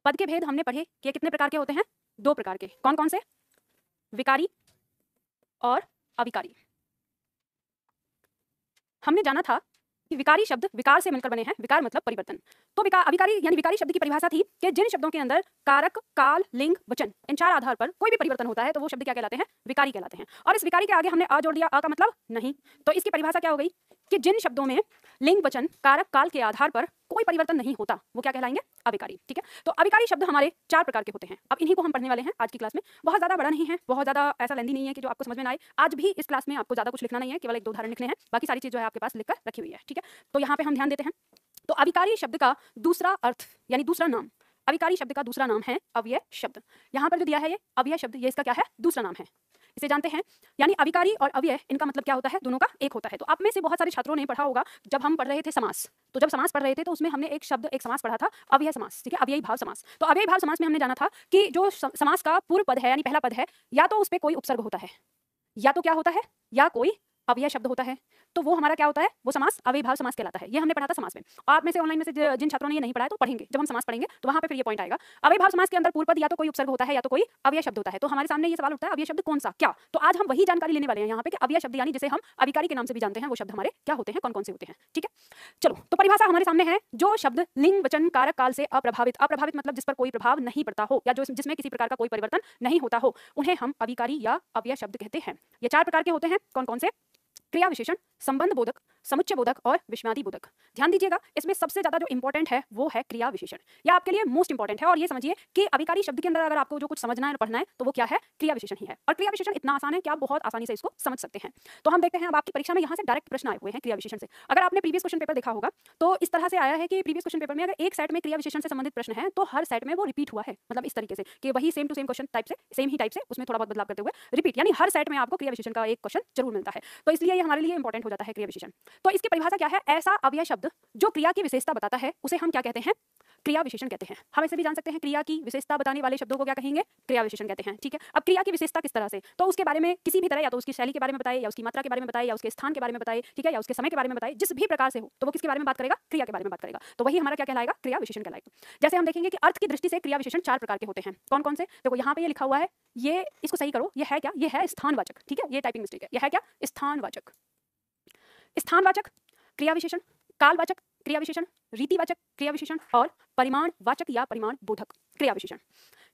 पद के भेद हमने पढ़े कि कितने प्रकार के होते हैं, 2 प्रकार के। कौन कौन से? विकारी और अविकारी। हमने जाना था कि विकारी शब्द विकार से मिलकर बने हैं, विकार मतलब परिवर्तन। तो अविकारी यानी विकारी शब्द की परिभाषा थी कि जिन शब्दों के अंदर कारक, काल, लिंग, वचन इन 4 आधार पर कोई भी परिवर्तन होता है तो वो शब्द क्या कहलाते हैं? विकारी कहलाते हैं। और इस विकारी के आगे हमने अ जोड़ दिया, अ का मतलब नहीं। तो इसकी परिभाषा क्या हो गई कि जिन शब्दों में लिंग, वचन, कारक, काल के आधार पर कोई परिवर्तन नहीं होता वो क्या कहलाएंगे? अविकारी। ठीक है, तो अविकारी शब्द हमारे 4 प्रकार के होते हैं। अब इन्हीं को हम पढ़ने वाले हैं आज की क्लास में। बहुत ज्यादा बड़ा नहीं है, बहुत ज्यादा ऐसा लेंदी नहीं है कि जो आपको समझ में ना आए। आज भी इस क्लास में आपको ज्यादा कुछ लिखना नहीं है, केवल 1-2 उदाहरण लिखने हैं, बाकी सारी चीज जो है आपके पास लिखकर रखी हुई है। ठीक है, तो यहाँ पे हम ध्यान देते हैं। तो अविकारी शब्द का दूसरा अर्थ यानी दूसरा नाम, अविकारी शब्द का दूसरा नाम है अव्यय शब्द। यहाँ पर जो दिया है ये अव्यय शब्द, ये इसका क्या है? दूसरा नाम है। इसे जानते हैं, यानी अविकारी और अव्यय इनका मतलब क्या होता है? दोनों का एक होता है। तो आप में से बहुत सारे छात्रों ने पढ़ा होगा जब हम पढ़ रहे थे समास, तो जब समास पढ़ रहे थे तो उसमें हमने एक शब्द, एक समास पढ़ा था, अव्यय समास। ठीक है, अव्ययी भाव समास। तो अव्ययी भाव समास में हमने जाना था कि जो समास का पूर्व पद है यानी पहला पद है, या तो उस पर कोई उपसर्ग होता है, या तो क्या होता है, या कोई अव्यय शब्द होता है। तो वो हमारा क्या होता है? वो समास अव्ययी भाव समास कहलाता है। ये हमने पढ़ा था समास में। और आप में से ऑनलाइन में से जिन छात्रों ने ये नहीं पढ़ा है तो पढ़ेंगे, जब हम समास पढ़ेंगे तो वहां पे फिर ये पॉइंट आएगा। अव्ययी भाव समास के अंदर पूर्व पद या तो कोई उपसर्ग होता है या तो कोई अव्यय शब्द होता है। तो हमारे सामने ये सवाल उठता है, अव्यय शब्द कौन सा, क्या? तो आज हम वही जानकारी लेने वाले हैं यहाँ पे कि अव्यय शब्द यानी जिसे हम अविकारी के नाम से भी जानते हैं, वो शब्द हमारे क्या होते हैं, कौन कौन से होते हैं। ठीक है, चलो तो परिभाषा हमारे सामने है। जो शब्द लिंग, वचन, कारक, काल से अप्रभावित, अप्रभावित मतलब जिस पर कोई प्रभाव नहीं पड़ता हो या जो जिसमें किसी प्रकार का कोई परिवर्तन नहीं होता हो, उन्हें हम अविकारी या अव्यय शब्द कहते हैं। ये 4 प्रकार के होते हैं। कौन कौन से? क्रिया विशेषण, संबंध बोधक, समुच्चय बोधक और विषमादि बोधक। ध्यान दीजिएगा, इसमें सबसे ज्यादा जो इंपॉर्टेंट है वो है क्रिया विशेषण। यह आपके लिए मोस्ट इंपॉर्टेंट है। और ये समझिए कि अविकारी शब्द के अंदर अगर आपको जो कुछ समझना है और पढ़ना है तो वो क्या है? क्रिया विशेषण ही है। और क्रिया विशेषण इतना आसान है कि आप बहुत आसानी से इसको समझ सकते हैं। तो हम देखते हैं, अब आपकी परीक्षा में यहाँ से डायरेक्ट प्रश्न आए हुए हैं क्रिया विशेषण से। अगर आपने प्रीवियस क्वेश्चन पेपर देखा होगा तो इस तरह से आया है कि प्रीवियस क्वेश्चन पेपर में अगर एक सेट में क्रिया विशेषण से संबंधित प्रश्न है तो हर सेट में वो रिपीट हुआ है। मतलब इस तरीके से कि वही same to same question type से, सेम ही टाइप से, उसमें थोड़ा बहुत बदलाव करते हुए रिपीट, यानी हर सेट में आपको क्रिया विशेषण का एक क्वेश्चन जरूर मिलता है। तो इसलिए ये हमारे लिए इंपॉर्टेंट हो जाता है क्रिया विशेषण। तो इसकी परिभाषा क्या है? ऐसा अव्यय शब्द जो क्रिया की विशेषता बताता है उसे हम क्या कहते हैं? क्रिया विशेषण कहते हैं। हम इसे भी जान सकते हैं, क्रिया की विशेषता बताने वाले शब्दों को क्या कहेंगे? क्रिया विशेषण कहते हैं। ठीक है, अब क्रिया की विशेषता किस तरह से, तो उसके बारे में किसी भी तरह, या तो उसकी शैली के बारे में बताए, या उसकी मात्रा के बारे में बताए, या उसके स्थान के बारे में बताए, ठीक है, या उसके समय के बारे में बताए, जिस भी प्रकार से हो तो वो किसके बारे में बात करेगा? क्रिया के बारे में बात करेगा। तो वही हमारा क्या कहलाएगा? क्रिया विशेषण कहलाएगा। जैसे हम देखेंगे कि अर्थ की दृष्टि से क्रिया विशेषण 4 प्रकार के होते हैं। कौन कौन से? देखो यहाँ पे ये लिखा हुआ है, ये इसको सही करो, ये है क्या? ये है स्थानवाचक। ठीक है, ये टाइपिंग मिस्टेक है। ये है क्या? स्थानवाचक। स्थानवाचक क्रिया विशेषण, कालवाचक क्रिया विशेषण, रीतिवाचक क्रिया विशेषण और परिमाणवाचक या परिमाण बोधक क्रिया विशेषण।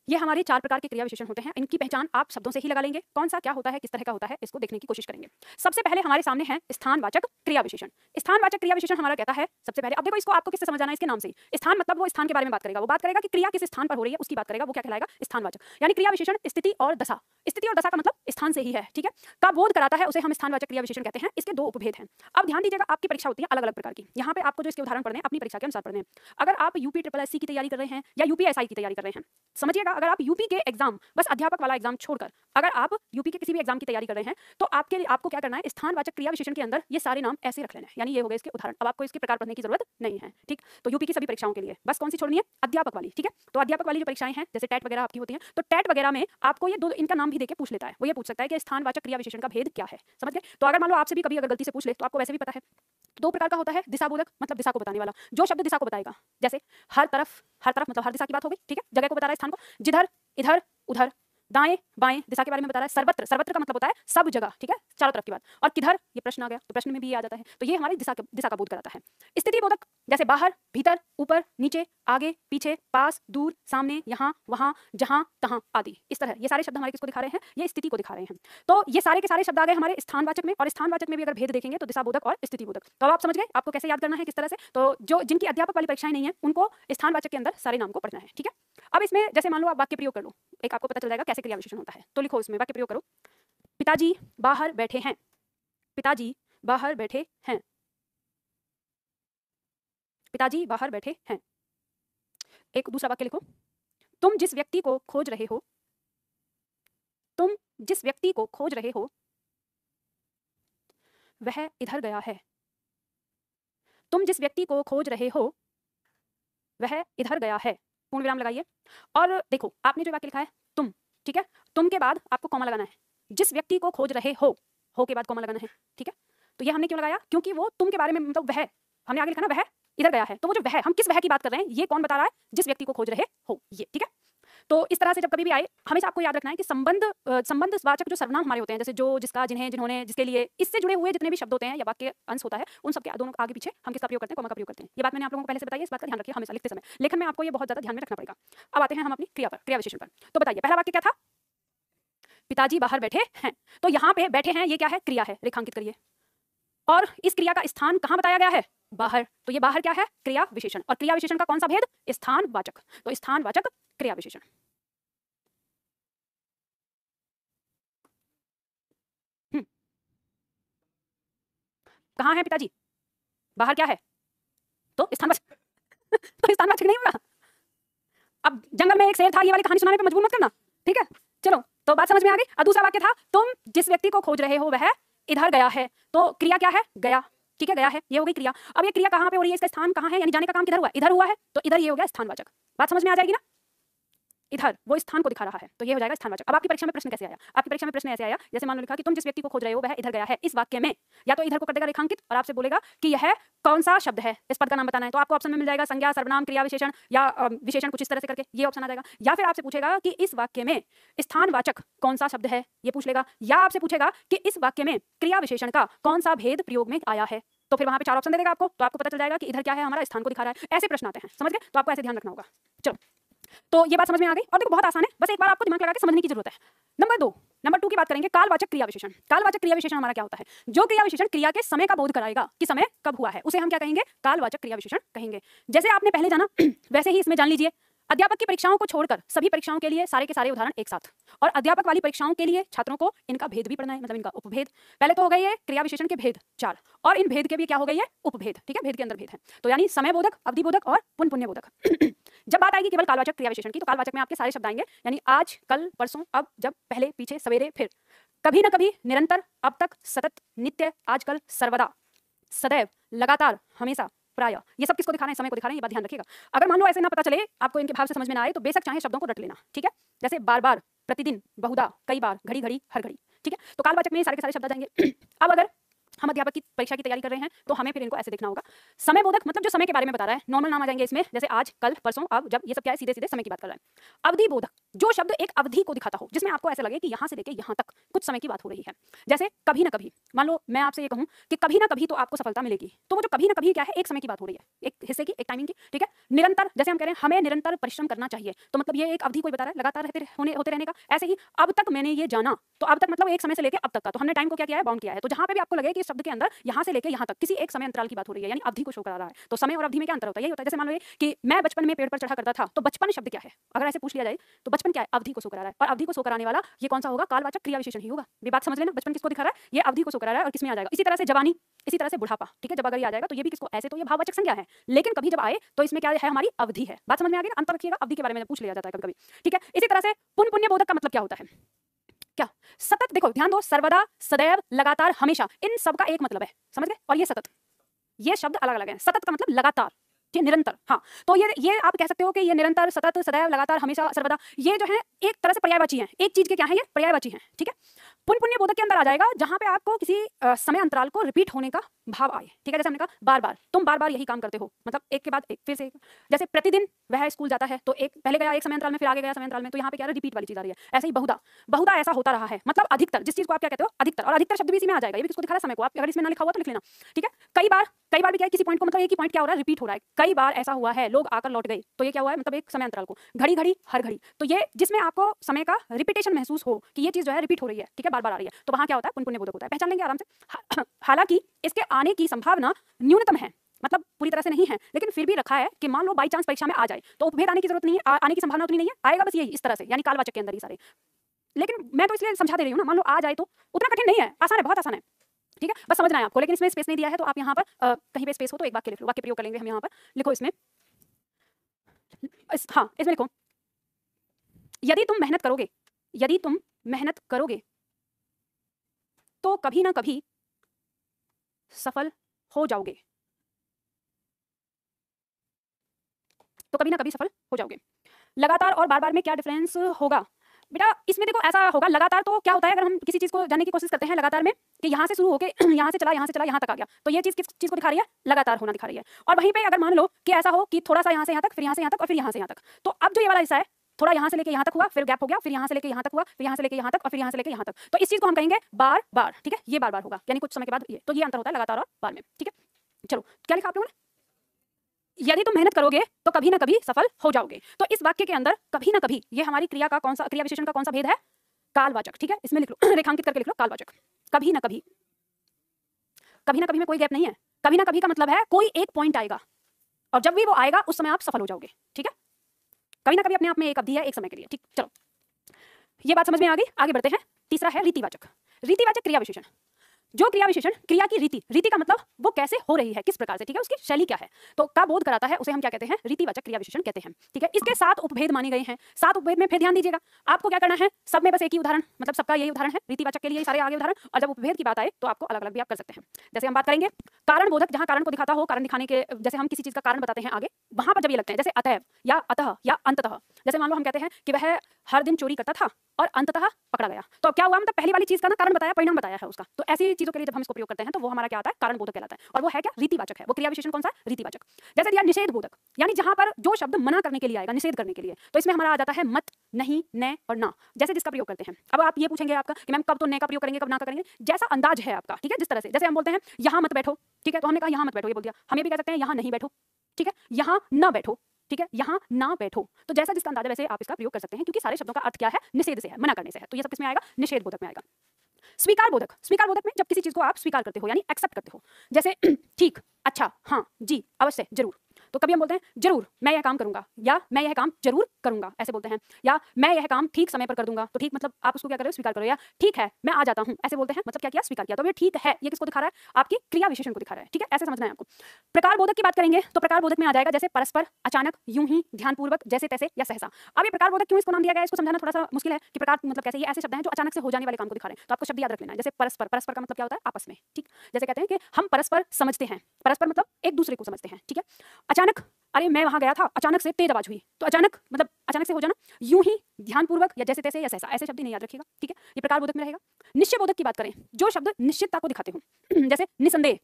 ये हमारे 4 प्रकार के क्रिया विशेषण होते हैं। इनकी पहचान आप शब्दों से ही लगा लेंगे। कौन सा क्या होता है, किस तरह का होता है, इसको देखने की कोशिश करेंगे। सबसे पहले हमारे सामने है स्थानवाचक क्रिया विशेषण। स्थानवाचक क्रिया विशेषण हमारा कहता है, सबसे पहले अब देखो इसको आपको किससे समझ आना है? इसके नाम से। स्थान मतलब वो स्थान के बारे में बात करेगा, वो बात करेगा कि क्रिया किस स्थान पर हो रही है उसकी बात करेगा, वो क्या कहलाएगा? स्थानवाचक। यानी क्रिया विशेषण स्थिति और दशा, स्थिति और दशा का मतलब स्थान से ही है, ठीक है, का बोध कराता है, उसे हम स्थानवाचक क्रिया विशेषण कहते हैं। इसके 2 उपभेद हैं। अब ध्यान दीजिएगा, आपकी परीक्षा होती है अलग अलग प्रकार की। यहाँ पे आपको जो इसके उदाहरण पढ़ने हैं अपनी परीक्षा के अनुसार पढ़ने हैं। अगर आप यूपी SSC की तैयारी कर रहे हैं या यूपीएसआई की तैयारी कर रहे हैं, समझिएगा, अगर आप यूपी के एग्जाम, बस अध्यापक वाला एग्जाम छोड़कर अगर आप यूपी के किसी भी एग्जाम की तैयारी कर रहे हैं तो आपको क्या करना है? स्थानवाचक क्रिया विशेषण के अंदर ये सारे नाम ऐसे रख लेना है। यानी ये हो गए इसके उदाहरण। अब आपको इसके प्रकार पढ़ने की जरूरत नहीं है, ठीक। तो यूपी की सभी परीक्षाओं के लिए बस कौन सी छोड़नी है? अध्यापक वाली, ठीक है। तो अध्यापक वाली जो परीक्षाएं हैं, जैसे टेट वगैरह आपकी होती हैं, तो टेट वगैरह में आपको ये 2 इनका नाम भी देके पूछ लेता है। वो ये पूछ सकता है कि स्थानवाचक क्रिया विशेषण का भेद क्या है, समझ गए। तो अगर मान लो आपसे भी कभी अगर गलती से पूछ ले तो आपको वैसे भी पता है 2 प्रकार का होता है। दिशाबोधक मतलब दिशा को बताने वाला, जो शब्द दिशा को बताएगा, जैसे हर तरफ, हर तरफ मतलब हर दिशा की बात हो गई, ठीक है, जगह को बता रहा है, स्थान को। जिधर, इधर, उधर, दाएं बाएं दिशा के बारे में बता रहा है। सर्वत्र, सर्वत्र का मतलब होता है सब जगह, ठीक है, चारों तरफ की बात। और किधर, ये प्रश्न आ गया तो प्रश्न में भी ये आ जाता है। तो ये हमारी दिशा का बोध कराता है। स्थिति बोधक जैसे बाहर, भीतर, ऊपर, नीचे, आगे, पीछे, पास, दूर, सामने, यहाँ, वहां, जहां, तहां आदि। इस तरह ये सारे शब्द हमारे किसको दिखा रहे हैं? ये स्थिति को दिखा रहे हैं। तो ये सारे के सारे शब्द आ गए हमारे स्थानवाचक में। और स्थानवाचक में भी अगर भेद देखेंगे तो दिशाबोधक और स्थिति बोधक। तो अब आप समझ गए आपको कैसे याद करना है, किस तरह से। तो जो जिनकी अध्यापक वाली परीक्षाएं नहीं है उनको स्थानवाचक के अंदर सारे नाम को पढ़ना है, ठीक है। अब इसमें जैसे मान लो आप वाक्य प्रयोग कर लो, एक आपको पता चल जाएगा कैसे क्रिया विशेषण होता है। तो लिखो, इसमें वाक्य प्रयोग करो। पिताजी बाहर बैठे हैं। पिताजी बाहर बैठे हैं। पिताजी बाहर बैठे हैं। एक दूसरा वाक्य लिखो। तुम जिस व्यक्ति को खोज रहे हो, तुम जिस व्यक्ति को खोज रहे हो वह इधर गया है। तुम जिस व्यक्ति को खोज रहे हो वह इधर गया है। पूर्ण विराम लगाइए। और देखो आपने जो वाक्य लिखा है तुम, ठीक है, तुम के बाद आपको कॉमा लगाना है। जिस व्यक्ति को खोज रहे हो के बाद कॉमा लगाना है, ठीक है। तो ये हमने क्यों लगाया? क्योंकि वो तुम के बारे में, मतलब वह, हमने आगे लिखा ना वह इधर गया है, तो वो जो वह, हम किस वह की बात कर रहे हैं, ये कौन बता रहा है, जिस व्यक्ति को खोज रहे हो ये, ठीक है। तो इस तरह से जब कभी भी आए, हमेशा आपको याद रखना है कि संबंधवाचक जो सर्वनाम हमारे होते हैं, जैसे जो, जिसका, जिन्हें, जिन्होंने, जिसके लिए, इससे जुड़े हुए जितने भी शब्द होते हैं या वाक्य अंश होता है, उन सबके दोनों आगे पीछे हम किसका प्रयोग करते हैं, कॉमा का प्रयोग करते हैं। ये बात मैंने आप लोगों को पहले से बताई है, इस बात का ध्यान रखिए हमेशा लिखते समय, लेखन में आपको ये बहुत ज्यादा ध्यान में रखना पड़ेगा। अब आते हैं हम अपनी क्रिया पर, क्रिया विशेषण पर। तो बताइए पहला वाक्य क्या था, पिताजी बाहर बैठे हैं। तो यहाँ पे बैठे हैं, ये क्या है, क्रिया है, रेखांकित करिए। और इस क्रिया का स्थान कहाँ बताया गया है, बाहर। तो ये बाहर क्या है, क्रिया विशेषण। और क्रिया विशेषण का कौन सा भेद, स्थानवाचक। तो स्थानवाचक क्रिया विशेषण। कहाँ है पिताजी, बाहर क्या है, तो स्थानवाचक। तो स्थानवाचक नहीं होगा। अब जंगल में एक शेर था, ये वाली कहानी सुनाने पे मजबूर मत करना, ठीक है। चलो, तो बात समझ में आ गई। और दूसरा वाक्य था, तुम जिस व्यक्ति को खोज रहे हो वह इधर गया है। तो क्रिया क्या है, गया, ठीक है, गया है, ये हो गई क्रिया। अब ये क्रिया कहाँ पे हो रही है, इसका स्थान कहाँ है, यानी जाने का काम किधर हुआ, इधर हुआ है, तो इधर ये हो गया स्थानवाचक। बात समझ में आ जाएगी ना, इधर वो स्थान को दिखा रहा है, तो ये हो जाएगा स्थानवाचक। अब आपकी परीक्षा में प्रश्न कैसे आया, आपकी परीक्षा में प्रश्न ऐसे आया, जैसे मान लो लिखा कि तुम जिस व्यक्ति को खोज रहे हो वह इधर गया है। इस वाक्य में या तो इधर को कर देगा रेखांकित और आपसे बोलेगा कि यह कौन सा शब्द है, इस पद का नाम बताना है। तो आपको ऑप्शन में मिल जाएगा संज्ञा, सर्वनाम, क्रिया विशेषण या विशेषण, कुछ इस तरह से करके ये ऑप्शन आ जाएगा। या फिर आपसे पूछेगा कि इस वाक्य में स्थानवाचक कौन सा शब्द है, ये पूछ लेगा। या आपसे पूछेगा कि इस वाक्य में क्रिया विशेषण का कौन सा भेद प्रयोग में आया है। तो फिर वहां पे चार ऑप्शन दे देगा आपको, तो आपको पता चल जाएगा कि इधर क्या है, हमारा स्थान को दिखा रहा है। ऐसे प्रश्न आते हैं, समझ गए। तो आपको ऐसे ध्यान रखना होगा। चलो, तो ये बात समझ में आ गई। और देखो बहुत आसान है, बस एक बार आपको दिमाग लगा के समझने की जरूरत है। नंबर 2 की बात करेंगे, कालवाचक क्रिया विशेषण। कालवाचक क्रिया विशेषण हमारा क्या होता है, जो क्रिया विशेषण क्रिया के समय का बोध कराएगा कि समय कब हुआ है, उसे हम क्या कहेंगे, कालवाचक क्रिया विशेषण कहेंगे। जैसे आपने पहले जाना वैसे ही इसमें जान लीजिए। अध्यापक की परीक्षाओं को छोड़कर सभी परीक्षाओं के लिए सारे के सारे उदाहरण एक साथ, और अध्यापक वाली परीक्षाओं के लिए छात्रों को इनका भेद भी पढ़ना है, मतलब इनका उपभेद। पहले तो हो गई है क्रिया विशेषण के भेद 4, और इन भेद के भी क्या हो गई है, उपभेद, ठीक है, भेद के अंदर भेद है। तो यानी समय बोधक, अवधि बोधक और पुण्य बोधक। जब बात आएगी केवल कालवाचक क्रिया विशेषण की, तो कालवाचक में आपके सारे शब्द आएंगे, यानी आज, कल, परसों, अब, जब, पहले, पीछे, सवेरे, फिर, कभी ना कभी, निरंतर, अब तक, सतत, नित्य, आजकल, सर्वदा, सदैव, लगातार, हमेशा, प्राय। ये सब किसको दिखा रहे हैं, समय को दिखा रहे हैं, ये बात ध्यान रखिएगा। अगर मान लो ऐसे ना पता चले, आपको इनके भाव से समझ में ना आए, तो बेशक चाहे शब्दों को रट लेना, ठीक है। जैसे बार बार, प्रतिदिन, बहुधा, कई बार, घड़ी घड़ी, हर घड़ी, ठीक है। तो कालवाचक में सारे के सारे शब्द आ जाएंगे। अब अगर हम अध्यापक की परीक्षा की तैयारी कर रहे हैं, तो हमें फिर इनको ऐसे देखना होगा। समय बोधक मतलब जो समय के बारे में बता रहा है, नॉर्मल नाम आ जाएंगे इसमें, जैसे आज, कल, परसों, अब, जब, ये सब क्या है, सीधे सीधे समय की बात कर रहा है। अवधि बोधक, जो शब्द एक अवधि को दिखाता हो, जिसमें आपको ऐसा लगे कि यहाँ से लेके यहाँ तक कुछ समय की बात हो रही है। जैसे कभी ना कभी, मान लो मैं आपसे ये कहूँ कि कभी ना कभी तो आपको सफलता मिलेगी, तो वो जो कभी ना कभी क्या है, एक समय की बात हो रही है, एक हिस्से की, एक टाइमिंग की, ठीक है। निरंतर, जैसे हम कह रहे हैं हमें निरंतर परिश्रम करना चाहिए, तो मतलब ये एक अवधि कोई बता रहा है, लगातार होते रहने का। ऐसे ही अब तक मैंने ये जाना, तो अब तक मतलब एक समय से लेकर अब तक का, तो हमने टाइम को क्या किया है, बाउंड किया है। तो जहां पे भी आपको लगे कि इस शब्द के अंदर यहाँ से लेकर यहाँ तक किसी एक समय अंतराल की बात हो रही है, यानी अवधि को शो करा रहा है, तो समय और अवधि में क्या अंतर होता है, यही होता है। जैसे मान लो कि मैं बचपन में पेड़ पर चढ़ा करता था, तो बचपन शब्द क्या है, अगर ऐसे पूछ लिया जाए तो बचपन क्या है, अवधि को शो करा रहा है। और अवधि को शो कराने वाला ये कौन सा होगा, कालवाचक क्रिया विशेषण ही होगा। ये बात समझ लेना, बचपन किसको दिखा रहा है, ये अवधि को शो करा रहा है, और किसमें आ जाएगा। इसी तरह से जवानी, इसी तरह से बुढ़ापा, ठीक है, जब अगर ये आ जाएगा तो ये भी किसको, ऐसे तो ये भाववाचक संज्ञा है, लेकिन कभी जब आए तो इसमें क्या है, हमारी अवधि है। बात समझ में आ गई, अंतर रखिएगा, अवधि के बारे में पूछ लिया जाता है कभी कभी, ठीक है। इसी तरह से पुण्य बोधक का मतलब क्या होता है, क्या, सतत। देखो ध्यान दो, सर्वदा, सदैव, लगातार, हमेशा, इन सब का एक मतलब है, समझ गए। और ये सतत, ये शब्द अलग अलग हैं। सतत का मतलब लगातार, ठीक, निरंतर, हाँ। तो ये आप कह सकते हो कि ये निरंतर, सतत, सदैव, लगातार, हमेशा, सर्वदा, ये जो है एक तरह से पर्यायवाची हैं, एक चीज के क्या है, ये पर्यायवाची हैं, ठीक है। पुण्य बोधक के अंदर आ जाएगा जहां पे आपको किसी समय अंतराल को रिपीट होने का भाव आए, ठीक है। जैसे हमने कहा बार बार, तुम बार बार यही काम करते हो, मतलब एक के बाद एक, फिर से एक। जैसे प्रतिदिन वह स्कूल जाता है, तो एक पहले गया एक समय अंतराल में, फिर आगे गया समय अंतराल में, तो यहाँ पे क्या है, रिपीट वाली चीज आ रही है। ऐसे ही बहुधा, बहुधा ऐसा होता रहा है, मतलब अधिकतर, जिस चीज को आप क्या कहते हो, अधिकतर। और अधिकतर शब्द भी इसी में आ जाएगा, ये भी किसको दिखा रहा है, समय को। आप अगर इसमें ना लिखा हुआ तो लिख लेना, ठीक है। कई बार भी क्या है, किसी पॉइंट को मतलब एक ही पॉइंट क्या हो रहा है, रिपीट हो रहा है। कई बार ऐसा हुआ है, लोग आकर लौट गए, तो ये क्या हुआ है, मतलब एक समय अंतराल को। घड़ी घड़ी, हर घड़ी, तो ये जिसमें आपको समय का रिपीटेशन महसूस हो कि ये चीज जो है रिपीट हो रही है, ठीक है, बार बार आ रही है, तो वहां क्या होता है, पुण्य बोधक होता है। पहचान लेंगे आराम से। हालांकि इसके आने की संभावना न्यूनतम है, मतलब पूरी तरह से नहीं है, लेकिन फिर भी रखा है कि मान लो बाई चांस परीक्षा में आ जाए, तो उपभेद आने की जरूरत नहीं है, आने की संभावना उतनी नहीं है, आएगा बस यही इस तरह से, यानी कालवाचक के अंदर ही सारे। लेकिन मैं तो इसलिए समझा दे रही हूँ ना, मान लो आ जाए तो उतना कठिन नहीं है, आसान है, बहुत आसान है, ठीक है। बस समझना है आपको। लेकिन इसमें स्पेस नहीं दिया है, तो आप यहाँ पर कहीं पे स्पेस हो तो एक वाक्य लिख लो, वाक्य प्रयोग कर लेंगे हम। यहाँ पर लिखो इसमें, हाँ इसमें लिखो, यदि तुम मेहनत करोगे, यदि तुम मेहनत करोगे तो कभी ना कभी सफल हो जाओगे, तो कभी ना कभी सफल हो जाओगे। लगातार और बार बार में क्या डिफरेंस होगा, बेटा इसमें देखो ऐसा होगा लगातार, तो क्या होता है अगर हम किसी चीज को जानने की कोशिश करते हैं लगातार में कि यहाँ से शुरू होकर यहाँ से चला यहाँ तक आ गया, तो ये चीज किस चीज को दिखा रही है, लगातार होना दिखा रही है। और वहीं पे अगर मान लो कि ऐसा हो कि थोड़ा सा यहाँ से यहाँ तक, फिर यहाँ से यहाँ तक और फिर यहाँ से यहाँ तक, तो अब जो ये वाला हिस्सा है थोड़ा यहाँ से लेके यहाँ तक हुआ, फिर गैप हो गया, फिर यहाँ से लेके यहाँ तक हुआ, फिर यहाँ से लेके यहाँ तक और फिर यहाँ से लेके यहाँ तक, तो इस चीज को हम कहेंगे बार बार। ठीक है, ये बार बार होगा यानी कुछ समय के बाद ये, तो ये अंतर होता है लगातार और बार में। ठीक है, चलो क्या लिखा आप लोगों ने, यदि तुम मेहनत करोगे तो कभी ना कभी सफल हो जाओगे। तो इस वाक्य के अंदर कभी ना कभी, ये हमारी क्रिया का कौन सा, क्रिया विशेषण का कौन सा भेद है, कालवाचक। ठीक है, इसमें लिख लो, रेखांकित करके लिख लो कालवाचक। कभी ना कभी, कभी ना कभी में कोई गैप नहीं है। कभी ना कभी का मतलब है कोई एक पॉइंट आएगा और जब भी वो आएगा उस समय आप सफल हो जाओगे। ठीक है, कभी ना कभी अपने आप में एक अवधि है, एक समय के लिए। ठीक, चलो ये बात समझ में आ गई, आगे बढ़ते हैं। तीसरा है रीतिवाचक। रीतिवाचक क्रिया विशेषण, जो क्रिया विशेषण क्रिया की रीति, रीति का मतलब वो कैसे हो रही है, किस प्रकार से, ठीक है, उसकी शैली क्या है, तो का बोध कराता है, उसे हम क्या कहते हैं, रीतिवाचक क्रिया विशेषण कहते हैं। ठीक है, इसके 7 उपभेद माने गए हैं। 7 उपभेद में फिर ध्यान दीजिएगा, आपको क्या करना है, सब में बस एक ही उदाहरण, मतलब सबका यही उदाहरण है, रीतिवाचक के लिए सारे आगे उदाहरण, और जब उपभेद की बात आए तो आपको अलग अलग भी आप कर सकते हैं। जैसे हम बात करेंगे कारण बोधक, जहां कारण को दिखाता हो, कारण दिखाने के, जैसे हम किसी चीज का कारण बताते हैं आगे, वहां पर जब ये लगते हैं, जैसे अतएव या अतः या अंततः, जैसे मान लो हम कहते हैं कि वह हर दिन चोरी करता था और अंततः पकड़ा गया, तो अब क्या हुआ, मतलब पहली वाली चीज का ना कारण बताया, परिणाम बताया है उसका, तो ऐसी चीजों के लिए जब हम इसको प्रयोग करते हैं तो वो हमारा क्या आता है, कारण बोधक कहलाता है, और वो है क्या, रीतिवाचक है। वो क्रिया विशेषण कौन सा है, रीतिवाचक। जैसे दिया निषेध बोधक, यानी जहां पर जो शब्द मना करने के लिए आएगा, निषेध करने के लिए, तो इसमें हमारा आ जाता है मत, नहीं, न और ना, जैसे जिसका प्रयोग करते हैं। अब आप ये पूछेंगे आपका कि मैम कब तो न का प्रयोग करेंगे, कब ना का करेंगे, जैसा अंदाज है आपका। ठीक है, जिस तरह से, जैसे हम बोलते हैं यहाँ मत बैठो, ठीक है, तो हमने कहा यहाँ मत बैठो, ये बोल दिया। हम ये भी कह सकते हैं यहाँ नहीं बैठो, ठीक है, यहाँ ना बैठो, ठीक है, यहाँ ना बैठो, तो जैसा जिसका अंदाजा वैसे आप इसका प्रयोग कर सकते हैं, क्योंकि सारे शब्दों का अर्थ क्या है, निषेध से है, मना करने से है, तो ये सब किसमें आएगा, निषेध बोधक में आएगा। स्वीकार बोधक, स्वीकार बोधक में जब किसी चीज को आप स्वीकार करते हो यानी एक्सेप्ट करते हो, जैसे ठीक, अच्छा, हाँ, जी, अवश्य, जरूर, तो कभी हम बोलते हैं जरूर मैं यह काम करूंगा, या मैं यह काम जरूर करूंगा, ऐसे बोलते हैं, या मैं यह काम ठीक समय पर कर दूंगा, तो ठीक मतलब आप उसको क्या करो, स्वीकार करो, या ठीक है मैं आ जाता हूं, ऐसे बोलते हैं, मतलब क्या किया, स्वीकार किया। तो ये ठीक है, ये किसको दिखा रहा है, आपकी क्रिया विशेषण को दिखा रहा है। ठीक है, ऐसे समझना है आपको। प्रकार बोधक की बात करेंगे तो प्रकार बोधक में आ जाएगा जैसे परस्पर, अचानक, यूं ही, ध्यानपूर्वक, जैसे तैसे या सहसा। अब ये प्रकार बोधक क्यों इसको नाम दिया गया है, इसको समझाना थोड़ा सा मुश्किल है कि प्रकार मतलब कैसे, ये ऐसे शब्द हैं जो अचानक से हो जाने वाले काम को दिखा रहे हैं, तो आपको शब्द याद रख लेना है। जैसे परस्पर, परस्पर का मतलब क्या होता है, आपस में। ठीक, जैसे कहते हैं कि हम परस्पर समझते हैं, परस्पर मतलब एक दूसरे को समझते हैं। ठीक है, अचानक, अरे मैं वहां गया था, अचानक से तेज आवाज हुई, तो अचानक मतलब अचानक से हो जाना, यूं ही, ध्यानपूर्वक या जैसे तैसे या सहसा, ऐसे शब्द नहीं याद रखिएगा। ठीक है, ये प्रकार बोधक में रहेगा। निश्चय बोधक की बात करें, जो शब्द निश्चितता को दिखाते हो, जैसे निसंदेह,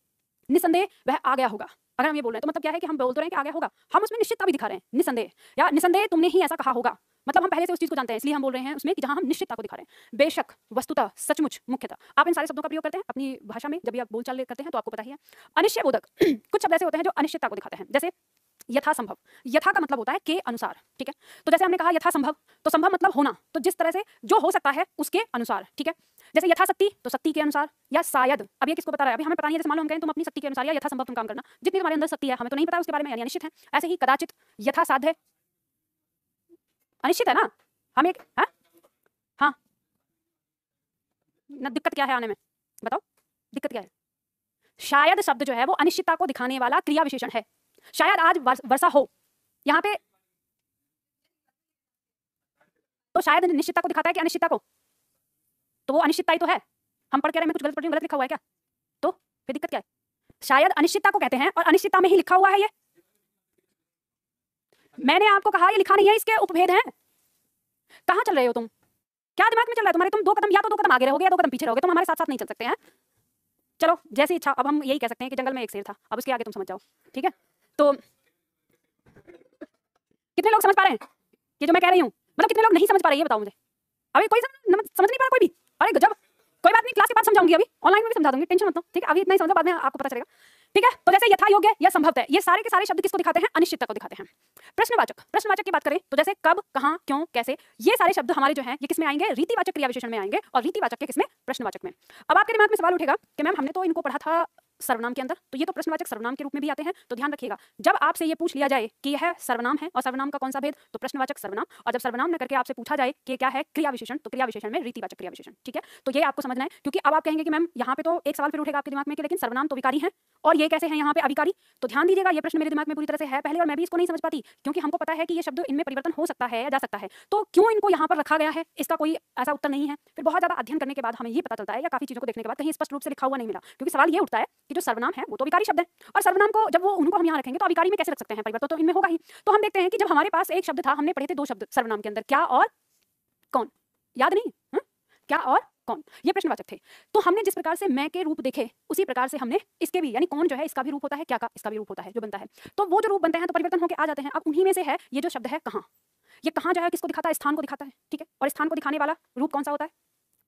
निसंदेह वह आ गया होगा, अगर हम ये बोल रहे हैं तो मतलब क्या है कि हम बोल तो रहे हैं कि आ गया होगा, हम उसमें निश्चितता भी दिखा रहे हैं, निसंदेह, या निसंदेह तुमने ही ऐसा कहा होगा, मतलब हम पहले से उस चीज को जानते हैं, इसलिए हम बोल रहे हैं उसमें कि जहां हम निश्चितता को दिखा रहे हैं। बेशक, वस्तुतः, सचमुच, मुख्यतः, आप इन सारे शब्दों का प्रयोग करते हैं अपनी भाषा में, जब भी आप बोलचाल करते हैं तो आपको पता ही है। अनिश्चय बोधक, कुछ शब्द ऐसे होते हैं जो अनिश्चितता को दिखाते हैं, जैसे यथा संभव, यथा का मतलब होता है के अनुसार। ठीक है, तो जैसे हमने कहा यथा संभव, तो संभव मतलब होना, तो जिस तरह से जो हो सकता है उसके अनुसार। ठीक है, जैसे यथाशक्ति, तो शक्ति के अनुसार, या शायद, अब ये किसको बता रहा है, अभी हमें पता नहीं है, जैसे मान लो हम कहें तुम अपनी शक्ति के अनुसार या यथा संभव तुम काम करना, जितनी तुम्हारे अंदर शक्ति है हमें तो नहीं पता उसके बारे में, यानी अनिश्चित है। ऐसे ही कदाचित, यथा साध्य, अनिश्चित है ना, हम एक हाँ ना, दिक्कत क्या है आने में, बताओ दिक्कत क्या है। शायद शब्द जो है वो अनिश्चितता को दिखाने वाला क्रिया विशेषण है। शायद आज वर्षा हो, यहाँ पे तो शायद निश्चितता को दिखाता है कि अनिश्चितता को, तो वो अनिश्चितता ही तो है। हम पढ़ के रहे हैं, मैं कुछ गलत पढ़ रही हूं, गलत लिखा हुआ है क्या, तो फिर दिक्कत क्या है। शायद अनिश्चितता को कहते हैं और अनिश्चितता में ही लिखा हुआ है ये, मैंने आपको कहा ये लिखा नहीं है, इसके उपभेद हैं। कहाँ चल रहे हो तुम, क्या दिमाग में चल रहा है तुम्हारे, तुम 2 कदम या तो 2 कदम आगे रहोगे या 2 कदम पीछे रहोगे, तुम हमारे साथ साथ नहीं चल सकते हैं। चलो जैसी इच्छा, अब हम यही कह सकते हैं कि जंगल में एक शेर था, अब उसके आगे तुम समझ जाओ। ठीक है, तो कितने लोग समझ पा रहे हैं कि जो मैं कह रही हूँ, मतलब कितने लोग नहीं समझ पा रहे, ये बताओ मुझे। अभी कोई समझ नहीं पा रहा कोई भी, अरे गजब, कोई बात नहीं, क्लास के बाद समझाऊंगी, अभी ऑनलाइन में भी समझा दूंगी, टेंशन मत लो। ठीक है, अभी इतना ही समझो, बाद में आपको पता चलेगा। ठीक है, तो जैसे यथा योग्य या संभवतः, ये सारे के सारे शब्द किसको दिखाते हैं, अनिश्चितता को दिखाते हैं। प्रश्नवाचक, प्रश्नवाचक की बात करें तो जैसे कब, कहां, क्यों, कैसे, ये सारे शब्द हमारे जो हैं ये किसमें आएंगे, रीतिवाचक क्रिया विशेषण में आएंगे, और रीतिवाचक के किसमें, प्रश्नवाचक में। अब आपके दिमाग में सवाल उठेगा कि मैम हमने तो इनको पढ़ा था सर्वनाम के अंदर, तो ये तो प्रश्नवाचक सर्वनाम के रूप में भी आते हैं, तो ध्यान रखिएगा जब आपसे ये पूछ लिया जाए कि यह सर्वनाम है और सर्वनाम का कौन सा भेद, तो प्रश्नवाचक सर्वनाम, और जब सर्वनाम न करके आपसे पूछा जाए कि क्या है क्रिया विशेषण, तो क्रिया विशेषण में रीतिवाचक क्रिया विशेषण। ठीक है, तो ये आपको समझना है, क्योंकि अब आप कहेंगे कि मैम यहाँ पे तो एक सवाल फिर उठेगा आपके दिमाग में कि लेकिन सर्वनाम तो विकारी है और ये कैसे है यहाँ पे अविकारी। तो ध्यान दीजिएगा, ये प्रश्न मेरे दिमाग में पूरी तरह से है पहले, और मैं भी इसको नहीं समझ पाती, क्योंकि हमको पता है कि ये शब्द इनमें परिवर्तन हो सकता है या जा सकता है, तो क्यों इनको यहाँ पर रखा गया है, इसका कोई ऐसा उत्तर नहीं है। फिर बहुत ज्यादा अध्ययन करने के बाद हमें ये पता चलता है, या काफी चीजों को देखने के बाद कहीं स्पष्ट रूप से लिखा हुआ नहीं मिला, क्योंकि सवाल ये उठता है कि जो सर्वनाम है वो तो विकारी शब्द है, और सर्वनाम को जब वो उनको हम यहाँ रखेंगे तो अविकारी में कैसे रख सकते हैं, परिवर्तन तो इनमें होगा ही। तो हम देखते हैं कि जब हमारे पास एक शब्द था, हमने पढ़े थे 2 शब्द सर्वनाम के अंदर, क्या और कौन, याद नहीं? हाँ? क्या और कौन, ये प्रश्नवाचक थे। तो हमने जिस प्रकार से मैं के रूप देखे उसी प्रकार से हमने इसके भी, यानी कौन जो है इसका भी रूप होता है, क्या का इसका भी रूप होता है जो बनता है। तो वो जो रूप बनते हैं तो परिवर्तन होकर आ जाते हैं। अब उन्हीं में से है ये जो शब्द है कहाँ। ये कहाँ जो है किसको दिखाता है, स्थान को दिखाता है, ठीक है। और स्थान को दिखाने वाला रूप कौन सा होता है,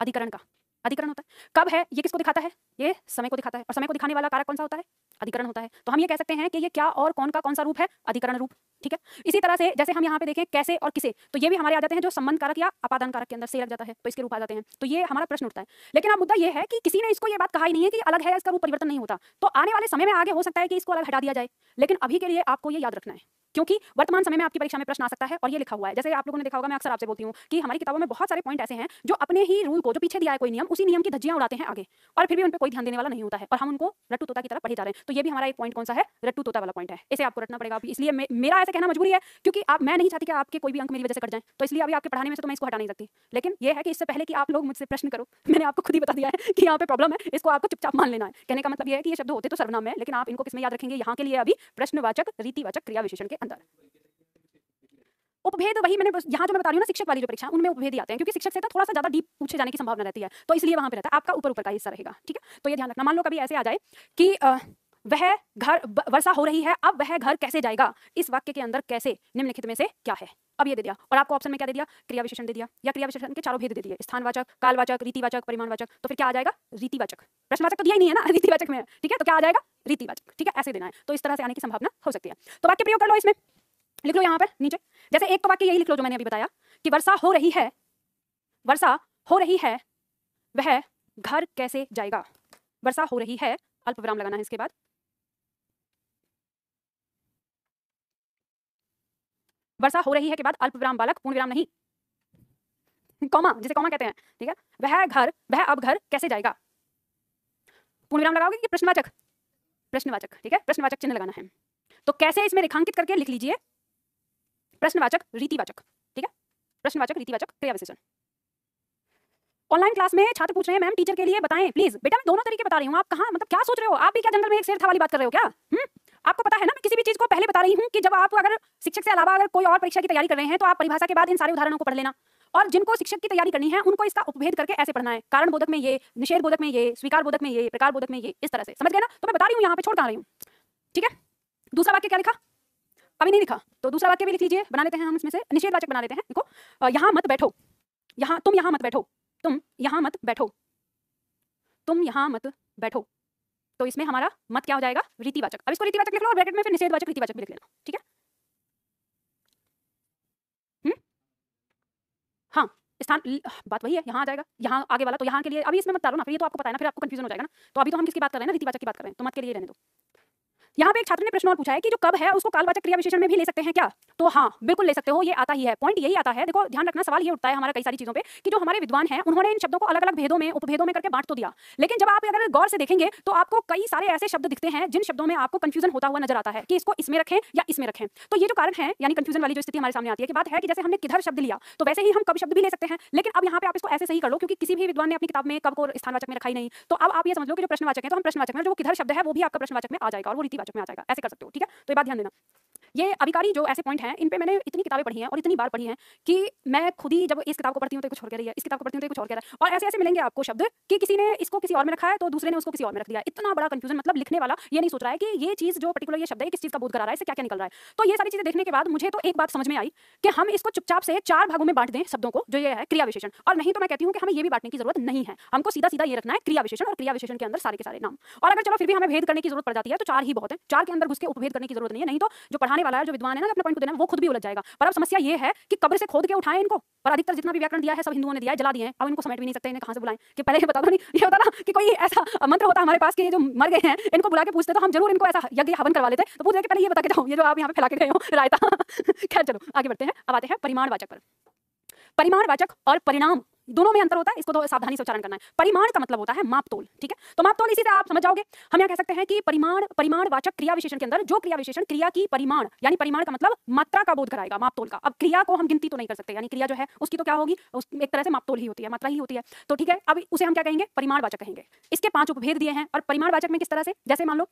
अधिकरण का, अधिकरण होता है। कब है ये किसको दिखाता है, ये समय को दिखाता है। और समय को दिखाने वाला कारक कौन सा होता है, अधिकरण होता है। तो हम ये कह सकते हैं कि ये क्या और कौन का कौन सा रूप है, अधिकरण रूप, ठीक है। इसी तरह से जैसे हम यहाँ पे देखें कैसे और किसे, तो ये भी हमारे आ जाते हैं जो संबंध कारक या अपादान कारक के अंदर से लग जाता है, तो इसके रूप आ जाते हैं। तो ये हमारा प्रश्न उठता है। लेकिन अब मुद्दा ये है कि किसी ने इसको ये बात कहा ही नहीं है कि अलग है, इसका रूप परिवर्तन नहीं होता। तो आने वाले समय में आगे हो सकता है कि इसको अलग हटा दिया जाए, लेकिन अभी के लिए आपको ये याद रखना है, क्योंकि वर्तमान समय में आपकी परीक्षा में प्रश्न आ सकता है और ये लिखा हुआ है। जैसे आप लोगों ने देखा होगा, मैं अक्सर आपसे बोलती हूँ कि हमारी किताबों में बहुत सारे पॉइंट ऐसे हैं जो अपने ही रूल को, जो पीछे दिया है कोई नियम, उसी नियम की धज्जियां उड़ाते हैं आगे, और फिर भी उन पर कोई ध्यान देने वाला नहीं होता है, और हम उनको रट्टू तोता की तरह पढ़े जा रहे हैं। तो ये भी हमारा एक पॉइंट कौन सा है, रट्टू तोता वाला पॉइंट है, इसे आपको रटना पड़ेगा। इसलिए मेरा ऐसे कहना मजबूरी है, क्योंकि मैं नहीं चाहती कि आपके कोई भी अंक मेरी वजह से कट जाए, तो इसलिए अभी आपके पढ़ाने में से तो मैं इसको हटा नहीं सकती। लेकिन ये है कि इससे पहले कि आप लोग मुझसे प्रश्न करो, मैंने आपको खुद ही बता दिया है कि यहाँ पे प्रॉब्लम है, इसको आपको चुपचाप मान लेना है। कहने का मतलब ये है कि ये शब्द होते तो सर्वनाम है, लेकिन आप इनको किसमें याद रखेंगे, यहाँ के लिए अभी प्रश्नवाचक, रीतिवाचक, क्रिया विशेषण के अंदर। उपभेद वही मैंने यहाँ जो मैं बता रही हूँ ना, शिक्षक वाली जो परीक्षा, उनमें उपभेद ही आते हैं, क्योंकि शिक्षक से तो थोड़ा सा ज्यादा डीप पूछे जाने की संभावना रहती है, तो इसलिए वहां पे रहता है आपका ऊपर ऊपर का हिस्सा रहेगा, ठीक है। तो ये ध्यान रखना। मान लो कभी ऐसे आ जाए कि वह घर, वर्षा हो रही है, अब वह घर कैसे जाएगा, इस वाक्य के अंदर कैसे निम्नलिखित में से क्या है। अब ये दे दिया और आपको ऑप्शन में क्या दे दिया, क्रिया विशेषण दे दिया, या क्रिया विशेषण के चारों भेद दे दिए, स्थानवाचक, कालवाचक, रीतिवाचक, परिमाणवाचक। तो फिर क्या आ जाएगा, रीतिवाचक। प्रश्नवाचक तो दिया ही नहीं है ना, रीतिवाचक में है, ठीक है। तो क्या आ जाएगा, रीतिवाचक, ठीक है। ऐसे देना है, तो इस तरह से आने की संभावना हो सकती है। तो वाक्य प्रयोग कर लो, इसमें लिख लो यहाँ पर नीचे। जैसे एक तो वाक्य यही लिख लो जो मैंने अभी बताया कि वर्षा हो रही है, वर्षा हो रही है, वह घर कैसे जाएगा। वर्षा हो रही है, अल्प विराम लगाना है इसके बाद, वर्षा हो रही है के बाद अल्प विराम बालक, पूर्ण विराम नहीं, कॉमा, जिसे कॉमा कहते हैं, ठीक है। वह अब घर कैसे जाएगा, पूर्ण विराम लगाओगे कि प्रश्नवाचक, प्रश्नवाचक, ठीक है, प्रश्नवाचक चिन्ह लगाना है। तो कैसे इसमें रेखांकित करके लिख लीजिए, प्रश्नवाचक, रीतिवाचक, ठीक है, प्रश्नवाचक, रीतिवाचक, क्रिया विशेषण। ऑनलाइन क्लास में छात्र पूछ रहे हैं मैम टीचर के लिए बताएं प्लीज। बेटा मैं दोनों तरीके बता रही हूँ, आप कहाँ मतलब क्या सोच रहे हो, आप भी क्या जंगल में एक शेर था वाली बात कर रहे हो क्या? आपको पता है ना, मैं किसी भी चीज को पहले बता रही हूँ कि जब आप अगर शिक्षक से अलावा अगर कोई और परीक्षा की तैयारी कर रहे हैं तो आप परिभाषा के बाद इन सारे उदाहरणों को पढ़ लेना, और जिनको शिक्षक की तैयारी करनी है उनको इसका उपभेद करके ऐसे पढ़ना है, कारण बोधक में ये, निषेध बोधक में ये, स्वीकार बोधक में ये, प्रकार बोधक में ये, इस तरह से, समझ गए ना। तो मैं बता रही हूँ यहाँ पे, छोड़ कहाँ रही हूँ, ठीक है। दूसरा वाक्य क्या लिखा, अभी नहीं लिखा, तो दूसरा वाक्य भी लिख लीजिए, बना लेते हैं हम इसमें से, निषेधवाचक बना लेते हैं। देखो यहाँ मत बैठो, यहाँ तुम यहाँ मत बैठो, तुम यहाँ मत बैठो, तुम यहाँ मत बैठो। तो इसमें हमारा मत क्या हो जाएगा, रीतिवाचक। अब इसको रीतिवाचक लिख लो और ब्रैकेट में फिर निषेधवाचक, रीतिवाचक भी लिख लेना, ठीक है। हाँ, स्थान बात वही है, यहाँ आ जाएगा, यहाँ आगे वाला, तो यहाँ के लिए अभी इसमें मत डालो ना, फिर ये तो आपको पता है ना, फिर आपको कंफ्यूजन हो जाएगा ना। तो अभी तो हम किसकी बात कर रहे हैं ना, रीतिवाचक की बात कर रहे हैं, तो मत के लिए रहने दो। यहाँ पे एक छात्र ने प्रश्न और पूछा है कि जो कब है उसको कालवाचक क्रिया विशेषण में भी ले सकते हैं क्या। तो हाँ बिल्कुल ले सकते हो, ये आता ही है, पॉइंट यही आता है। देखो ध्यान रखना, सवाल ये उठता है हमारा कई सारी चीजों पे कि जो हमारे विद्वान हैं उन्होंने इन शब्दों को अलग अलग भेदों में, उपभेदों में करके बांट तो दिया, लेकिन जब आप अगर गौर से देखेंगे तो आपको कई सारे ऐसे शब्द दिखते हैं जिन शब्दों में आपको कंफ्यूजन होता हुआ नजर आता है कि इसको इसमें रखें या इसमें रखें। तो ये जो कारण है, यानी कंफ्यूजन वाली जो स्थिति हमारे सामने आती है कि बात है कि जैसे हमने किधर शब्द लिया तो वैसे ही हम कब शब्द भी ले सकते हैं, लेकिन अब यहाँ पे आप इसको ऐसे सही कर लो, क्योंकि किसी भी विद्वान ने अपनी किताब में कब को स्थानवाचक में रखा ही नहीं। तो अब आप ये समझ लो कि जो प्रश्नवाचक है तो हम प्रश्नवाचक में, जो किधर शब्द है वो भी आपका प्रश्नवाचक में आ जाएगा और वो रीतिवाचक में आ जाएगा, ऐसे कर सकते हो, ठीक है। तो ये बात ध्यान देना। ये अभिकारी जो ऐसे पॉइंट हैं, इन पे मैंने इतनी किताबें पढ़ी हैं और इतनी बार पढ़ी हैं कि मैं खुद ही जब इस किताब को पढ़ती हूँ तो कुछ और कह रही है, इस किताब को पढ़ती हूँ तो कुछ और कह रहा है, और ऐसे ऐसे मिलेंगे आपको शब्द कि किसी ने इसको किसी और में रखा है तो दूसरे ने उसको किसी और में रख दिया। इतना बड़ा कंफ्यूजन, मतलब लिखने वाला ये नहीं सोच रहा है कि ये चीज जो पर्टिकुलर ये शब्द है किस चीज का बोध करा रहा है, इससे क्या क्या निकल रहा है। तो ये सारी चीजें देखने के बाद मुझे तो एक बात समझ में आई कि हम इसको चुपचाप से 4 भागों में बांट दें शब्दों को, जो ये है क्रिया विशेषण, और नहीं तो मैं कहती हूँ कि हमें ये भी बांटने की जरूरत नहीं है, हमको सीधा सीधा ये रखना है क्रिया विशेषण, और क्रिया विशेषण के अंदर सारे के सारे नाम। और अगर चलो फिर भी हमें भेद करने की जरूरत पड़ जाती है तो 4 ही बहुत है, 4 के अंदर घुस के उपभेद करने की जरूरत नहीं है, नहीं तो जो पढ़ाने वाला है, जो विद्वान है ना, अपने पॉइंट को देना वो खुद भी उलझ जाएगा। पर अब समस्या ये है कि कब्र से खोद के उठाएं इनको, और अधिकतर जितना भी व्याकरण दिया है सब हिंदुओं ने दिया है, जला दिए हैं, अब इनको समेट भी नहीं सकते, इन्हें कहां से बुलाएं कि पहले ये बता दो। नहीं ये होता ना कि कोई ऐसा मंत्र होता हमारे पास कि ये जो मर गए हैं इनको बुला के पूछते तो हम जरूर इनको ऐसा यज्ञ हवन करवा लेते, तो पूछ के पहले ये बता के जाओ ये जो आप यहाँ पे फैला के गए हो रायता। खैर चलो आगे बढ़ते हैं, अब आते हैं परिमाणवाचक पर। परिमाणवाचक और परिणाम दोनों में अंतर होता है, इसको तो सावधानी से उच्चारण करना है। परिमाण का मतलब होता है मापतोल, ठीक है। तो मापतोल इसी से आप समझ जाओगे। हम यहाँ कह सकते हैं कि परिमाणवाचक क्रिया विशेषण के अंदर जो क्रिया विशेषण क्रिया की परिमाण, यानी परिमाण का मतलब मात्रा का बोध कराएगा, मापतोल का। अब क्रिया को हम गिनती तो नहीं कर सकते, यानी क्रिया जो है उसकी तो क्या होगी, एक तरह से मापतोल ही होती है, मात्रा ही होती है। तो ठीक है, अब उसे हम क्या कहेंगे, परिमाणवाचक कहेंगे। इसके 5 उपभेद दिए हैं, और परिमाणवाचक में किस तरह से, जैसे मान लो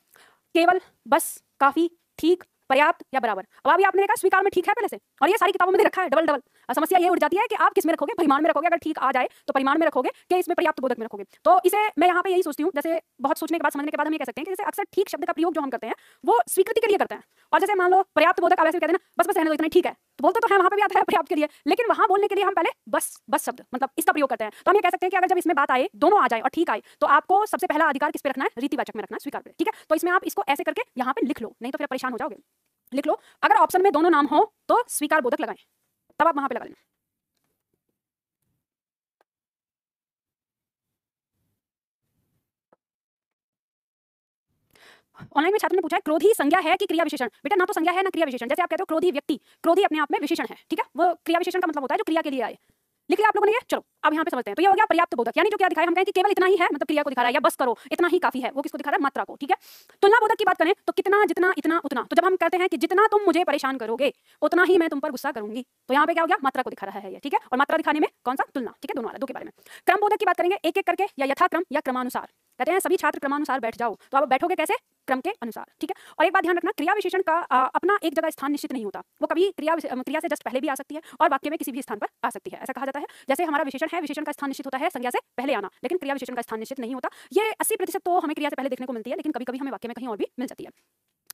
केवल, बस, काफी, ठीक, पर्याप्त या बराबर। अब अभी आपने देखा स्वीकार में ठीक है पहले से, और ये सारी किताबों में दे रखा है डबल डबल। समस्या ये उठ जाती है कि आप किस में रखोगे, परिमाण में रखोगे। अगर ठीक आ जाए तो परिमाण में रखोगे कि इसमें पर्याप्त बोधक में रखोगे। तो इसे मैं यहाँ पे यही सोचती हूँ, जैसे बहुत सोचने के बाद, समझने के बाद हम ये कह सकते हैं कि जैसे अक्सर ठीक शब्द का प्रयोग जो हम करते हैं वो स्वीकृति के लिए करते हैं। और जैसे मान लो पर्याप्त बोधक, अब ऐसे कहते हैं ना बस बस रहने दो इतना ठीक है, तो बोलते तो है वहां पे भी आता है पर्याप्त के लिए, लेकिन वहां बोलने के लिए हम पहले बस शब्द मतलब इसका प्रयोग करते हैं। तो हम ये कह सकते हैं कि अगर जब इसमें बात आए, दोनों आ जाए और ठीक आए, तो आपको सबसे पहला अधिकार किस पे रखना है, रीतिवाचक में रखना है, स्वीकार पे। ठीक है, तो इसमें आप इसको ऐसे करके यहाँ पे लिख लो, नहीं तो फिर परेशान हो जाओगे। लिख लो, अगर ऑप्शन में दोनों नाम हो तो स्वीकार बोधक लगाएं, तब आप वहां पे लगा लेना। ऑनलाइन में छात्र ने पूछा है क्रोधी संज्ञा है कि क्रिया विशेषण। बेटा ना तो संज्ञा है ना क्रिया विशेषण। जैसे आप कहते हो क्रोधी व्यक्ति, क्रोधी अपने आप में विशेषण है, ठीक है, वो क्रिया विशेषण का मतलब होता है जो क्रिया के लिए आए। लिख लिया आप लोगों ने ये, चलो अब यहाँ पे समझते हैं। तो ये हो गया पर्याप्त बोधक, यानी जो क्या दिखाया, हम कहें कि केवल इतना ही है मतलब क्रिया को दिखा रहा है, या बस करो इतना ही काफी है, वो किसको दिखा रहा है, मात्रा को। ठीक है, तुलना बोधक की बात करें तो कितना, जितना, इतना, उतना। तो जब हम कहते हैं कि जितना तुम मुझे परेशान करोगे उतना ही मैं तुम पर गुस्सा करूंगी, तो यहाँ पे क्या हो गया, मात्रा को दिखा रहा है ये। ठीक है, और मात्रा दिखाने में कौन सा, तुलना। ठीक है, दोनों वाला, दो के बारे में। क्रम बोधक की बात करेंगे, एक एक करके या यथाक्रम या क्रमानुसार। कहते हैं सभी छात्र क्रमानुसार बैठ जाओ, तो आप बैठोगे कैसे, क्रम के अनुसार। ठीक है, और एक बात ध्यान रखना, क्रिया विशेषण का अपना एक जगह स्थान निश्चित नहीं होता, वो कभी क्रिया से जस्ट पहले भी आ सकती है और वाक्य में किसी भी स्थान पर आ सकती है। ऐसा कहा जाता है जैसे हमारा विशेषण है, विशेषण का स्थान निश्चित होता है संज्ञा से पहले आना, लेकिन क्रिया विशेषण का स्थान निश्चित नहीं होता। ये 80% तो हमें क्रिया से पहले देखने को मिलती है, लेकिन कभी कभी हमें वाक्य में कहीं और भी मिल जाती है।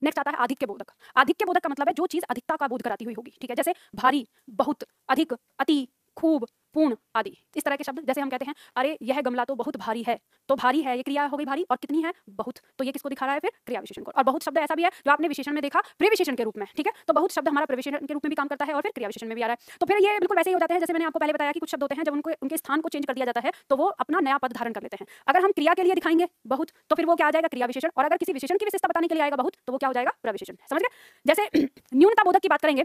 नेक्स्ट आता है आधिक्य बोधक। आधिक्य बोधक का मतलब है जो चीज अधिकता का बोध कराती हुई होगी। ठीक है, जैसे भारी, बहुत, अधिक, अति, खूब, पूर्ण आदि। इस तरह के शब्द, जैसे हम कहते हैं अरे यह गमला तो बहुत भारी है, तो भारी है ये क्रिया हो गई भारी, और कितनी है, बहुत, तो ये किसको दिखा रहा है, फिर क्रिया विशेषण को। और बहुत शब्द ऐसा भी है जो आपने विशेषण में देखा प्रविशेषण के रूप में। ठीक है, तो बहुत शब्द हमारा प्रविशेषण के रूप में भी काम करता है और फिर क्रिया विशेषण में भी आ रहा है। तो फिर ये बिल्कुल वैसे ही हो जाते हैं जैसे मैंने आपको पहले बताया कि कुछ शब्द होते हैं जब उनके स्थान को चेंज कर दिया जाता है तो वो अपना नया पद धारण कर लेते हैं। अगर हम क्रिया के लिए दिखाएंगे बहुत, तो फिर वो क्या आ जाएगा, क्रिया विशेषण। और अगर किसी विशेषण की विशेषता बताने के लिए आएगा बहुत, तो वो क्या हो जाएगा, प्रविशेषण। समझ गए। जैसे न्यूनता बोधक की बात करेंगे,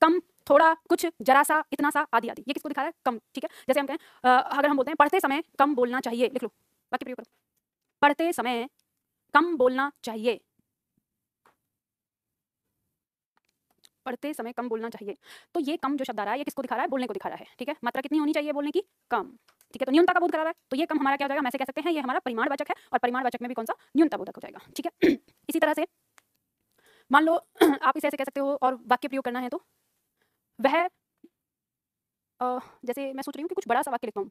कम, थोड़ा, कुछ, जरा सा, इतना सा, आदि आदि, ये किसको दिखा रहा है, कम। ठीक है, जैसे हम कहें अगर हम बोलते हैं पढ़ते समय कम बोलना चाहिए, लिख लो, वाक्य प्रयोग करो, पढ़ते समय कम बोलना चाहिए, पढ़ते समय कम बोलना चाहिए। तो ये कम जो शब्द आ रहा है ये किसको दिखा रहा है, बोलने को दिखा रहा है। ठीक है, मात्रा कितनी होनी चाहिए बोलने की, कम। ठीक है, तो न्यूनता का बोध करा रहा है, तो ये कम हमारा क्या हो जाएगा, हम ऐसे कह सकते हैं ये हमारा परिमाणवाचक है, और परिमाणवाचक में भी कौन सा, न्यूनता बोधक हो जाएगा। ठीक है, इसी तरह से मान लो आप इसे ऐसे कह सकते हो और वाक्य प्रयोग करना है तो वह जैसे मैं सोच रही हूँ कि कुछ बड़ा सा वाक्य लिखता हूँ।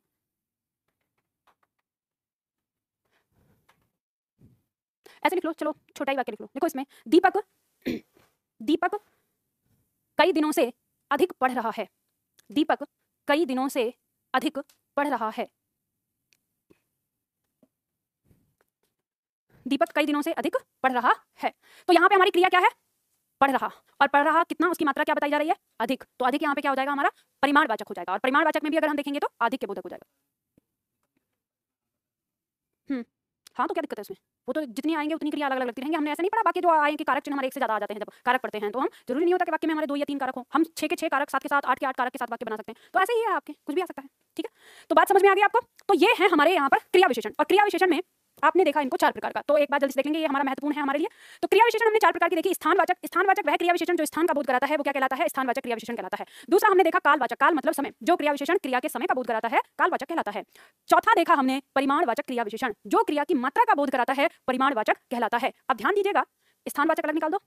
ऐसे लिख लो, चलो छोटा ही वाक्य लिख लो। देखो इसमें दीपक दीपक कई दिनों से अधिक पढ़ रहा है। दीपक कई दिनों से अधिक पढ़ रहा है। दीपक कई दिनों से अधिक पढ़ रहा है। तो यहाँ पे हमारी क्रिया क्या है, पढ़ रहा, और पढ़ रहा कितना, उसकी मात्रा क्या बताई जा रही है, अधिक। तो अधिक यहाँ पे क्या हो जाएगा, हमारा परिमाणवाचक हो जाएगा, और परिमाणवाचक में भी अगर हम देखेंगे तो आधिक्य बोधक हो जाएगा। हाँ, तो क्या दिक्कत है उसमें, वो तो जितनी आएंगे उतनी क्रिया अलग अलग लगती रहेंगी। हमने ऐसा नहीं पढ़ा बाकी जो आए कि कारक चिन्ह हमारे एक से ज्यादा आ जाते हैं जब कारक पढ़ते हैं, तो हम जरूरी नहीं होता कि वाक्य में हमारे 2 या 3 कारक हो, हम 6 के 6 कारक, 7 के 7, 8 के 8 कारक के साथ वाक्य बना सकते हैं। तो ऐसे ही है, आपके कुछ भी आ सकता है। ठीक है, तो बात समझ में आ गई आपको। तो ये है हमारे यहाँ पर क्रिया विशेषण, और क्रिया विशेषण में आपने देखा इनको 4 प्रकार का। तो एक बार जल्दी से देख लेंगे, ये हमारा महत्वपूर्ण है हमारे लिए। तो क्रिया विशेषण हमने 4 प्रकार की देखी। स्थानवाचक, स्थानवाचक वह क्रिया विशेषण जो स्थान का बोध कराता है, वो क्या कहलाता है, स्थानवाचक क्रिया विशेषण कहलाता है। दूसरा हमने देखा कालवाचक, काल मतलब समय, जो क्रिया विशेषण क्रिया के समय का बोध कराता है, कालवाचक कहलाता है। चौथा देखा हमने परिमाणवाचक क्रिया विशेषण, जो क्रिया की मात्रा का बोध कराता है, परिमाणवाचक कहलाता है। अब ध्यान दीजिएगा, स्थानवाचक अलग निकाल दो,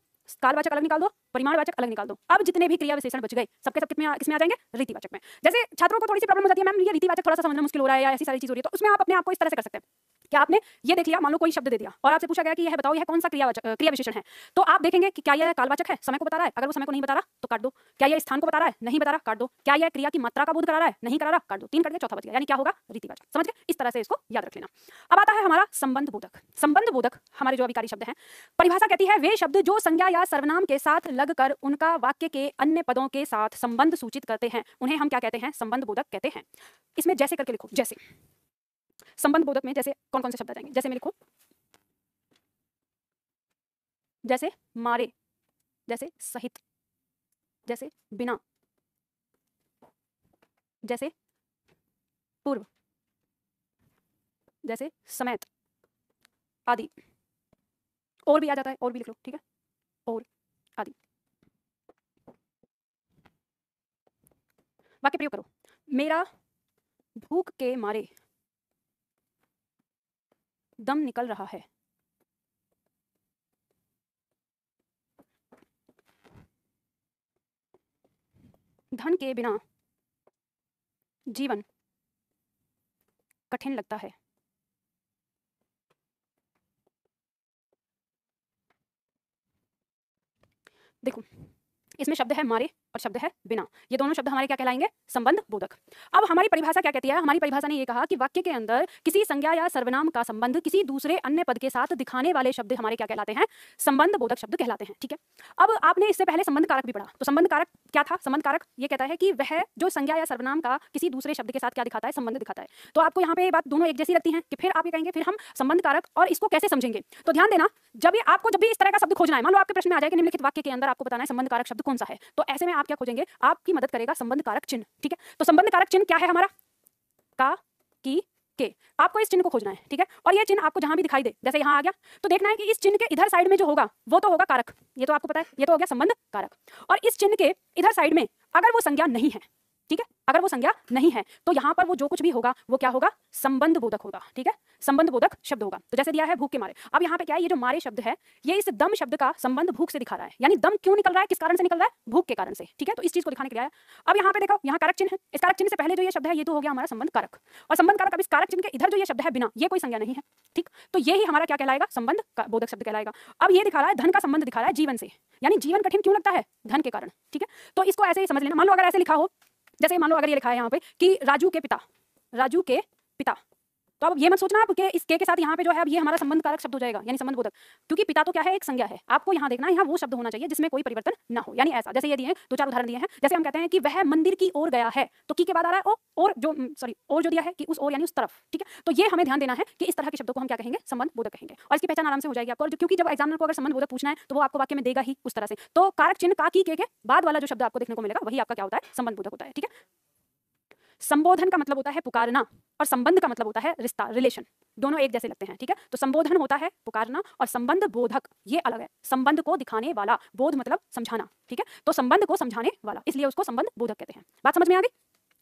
कालवाचक अलग निकाल दो, परिमाणवाचक अलग निकाल दो। अब जितने भी क्रिया विशेषण बच गए सबके सब किसमें आ जाएंगे, रीतिवाचक में। जैसे छात्रों को थोड़ी सी प्रॉब्लम हो जाती है, मैम ये रीतिवाचक थोड़ा सा समझना मुश्किल हो रहा है या ऐसी सारी चीज हो रही है, तो उसमें आप अपने आप को इस तरह से कर सकते हैं कि आपने ये देख लिया, मान लो कोई शब्द दे दिया और आपसे पूछा गया कि यह बताओ यह कौन सा क्रिया विशेषण है, तो आप देखेंगे कि क्या यह कालवाचक है, समय को बता रहा है, अगर वो समय को नहीं बता रहा तो काट दो। क्या यह स्थान को बता रहा है, नहीं बता रहा, काट दो। क्या यह क्रिया की मात्रा का बोध करा रहा है, नहीं करा रहा, काट दो। 3 कट गया, चौथा बच गया, यानी क्या होगा, रीतिवाचक। समझ गए, इस तरह से इसको याद रख लेना। अब आता है हमारा संबंध बोधक। संबंध बोधक हमारे जो अभिकारी शब्द हैं, परिभाषा कहती है वे शब्द जो संज्ञा या सर्वनाम के साथ लगकर उनका वाक्य के अन्य पदों के साथ संबंध सूचित करते हैं, उन्हें हम क्या कहते हैं, संबंध बोधक कहते हैं। इसमें जैसे करके लिखो, जैसे संबंध बोधक में जैसे कौन कौन से शब्द आ जाएंगे, जैसे में लिखो, जैसे मारे, जैसे सहित, जैसे बिना, जैसे पूर्व, जैसे समेत आदि। और भी आ जाता है, और भी लिख लो। ठीक है, और आदि। वाक्य प्रयोग करो, मेरा भूख के मारे दम निकल रहा है। धन के बिना जीवन कठिन लगता है। देखो, इसमें शब्द है मारे और शब्द है बिना। ये दोनों शब्द हमारे क्या कहलाएंगे? संबंध बोधक। अब हमारी परिभाषा क्या कहती है? हमारी परिभाषा ने ये कहा कि वाक्य के अंदर किसी संज्ञा या सर्वनाम का संबंध किसी दूसरे अन्य पद के साथ दिखाने वाले शब्द हमारे क्या कहलाते हैं? संबंध बोधक शब्द कहलाते हैं। ठीक है, अब आपने इससे पहले संबंध कारक भी पढ़ा, तो संबंध कारक क्या था? संबंध कारक ये कहता है कि वह जो संज्ञा या सर्वनाम का किसी दूसरे शब्द के साथ क्या दिखाता है? संबंध दिखाता है। तो आपको यहाँ पे बात दोनों एक जैसी लगती है कि फिर आप ये कहेंगे फिर हम संबंध कारक और इसको कैसे समझेंगे? तो ध्यान देना, जब भी इस तरह का शब्द खोजना है, मान लो आपके प्रश्न में आ जाए कि निम्नलिखित वाक्य के अंदर आपको बताना है संबंध कारक शब्द कौन सा है, तो ऐसे में आप क्या खोजेंगे? आपकी मदद करेगा संबंध कारक चिन्ह। ठीक है, तो संबंध कारक चिन्ह क्या है हमारा? का, की, के। आपको इस चिन्ह को खोजना है। ठीक है, और ये चिन्ह आपको जहां भी दिखाई दे, जैसे यहां आ गया, तो देखना है कि इस चिन्ह के इधर साइड में जो होगा वो तो होगा कारक, ये तो आपको पता है, ये तो हो गया संबंध कारक। और इस चिन्ह के इधर साइड में अगर वो संज्ञा नहीं है, ठीक है, अगर वो संज्ञा नहीं है तो यहां पर वो जो कुछ भी होगा वो क्या होगा? संबंध बोधक होगा। ठीक है, संबंध बोधक शब्द होगा। तो जैसे दिया है भूख के मारे, अब यहाँ पे क्या है? ये जो मारे शब्द है ये इस दम शब्द का संबंध भूख से दिखा रहा है, यानी दम क्यों निकल रहा है, किस कारण से निकल रहा है? भूख के कारण से। ठीक है, तो इस चीज को दिखाने के लिए आया। अब यहाँ पे देखो, यहाँ कारक चिन्ह है, इस कारक चिन्ह से पहले जो ये शब्द है ये तो हो गया हमारा संबंध कारक, और संबंध कारक अब इस कारक चिन्ह के इधर जो ये शब्द है बिना, ये कोई संज्ञा नहीं है। ठीक, तो ये ही हमारा क्या कहलाएगा? संबंध बोधक शब्द कहलाएगा। अब ये दिखा रहा है धन का संबंध दिखा रहा है जीवन से, यानी जीवन कठिन क्यों लगता है? धन के कारण। ठीक है, तो इसको ऐसे ही समझ लेना। मान लो अगर ऐसे लिखा हो, जैसे मान लो अगर ये लिखा है यहाँ पे कि राजू के पिता, राजू के पिता, तो अब ये मत सोचना आप कि इस के साथ यहाँ पे जो है अब ये हमारा संबंध कारक शब्द हो जाएगा, यानी संबंध बोधक, क्योंकि पिता तो क्या है? एक संज्ञा है। आपको यहाँ देखना, यहाँ वो शब्द होना चाहिए जिसमें कोई परिवर्तन ना हो, यानी ऐसा जैसे ये दिए हैं, दो चार उदाहरण दिए हैं। जैसे हम कहते हैं कि वह मंदिर की ओर गया है, तो की के बाद आ रहा है ओ, और जो और जो दिया है कि उस ओर यानी उस तरफ। ठीक है, तो ये हमें ध्यान देना है कि इस तरह के शब्दों को हम क्या कहेंगे? संबंध बोधक कहेंगे, और इसकी पहचान आराम से हो जाएगी आपको। क्योंकि जब एग्जामिनर को अगर संबंध बोधक पूछना है तो वो आपको वाक्य में देगा ही उस तरह से। तो कारक चिन्ह का, की, के बाद वाला जो शब्द आपको देखने को मिलेगा वही आपका क्या होता है? संबंध बोधक होता है। ठीक है, संबोधन का मतलब होता है पुकारना, और संबंध का मतलब होता है रिश्ता, रिलेशन। दोनों एक जैसे लगते हैं। ठीक है, तो संबोधन होता है पुकारना और संबंध बोधक ये अलग है, संबंध को दिखाने वाला, बोध मतलब समझाना। ठीक है, तो संबंध को समझाने वाला, इसलिए उसको संबंध बोधक कहते हैं। बात समझ में आ गई?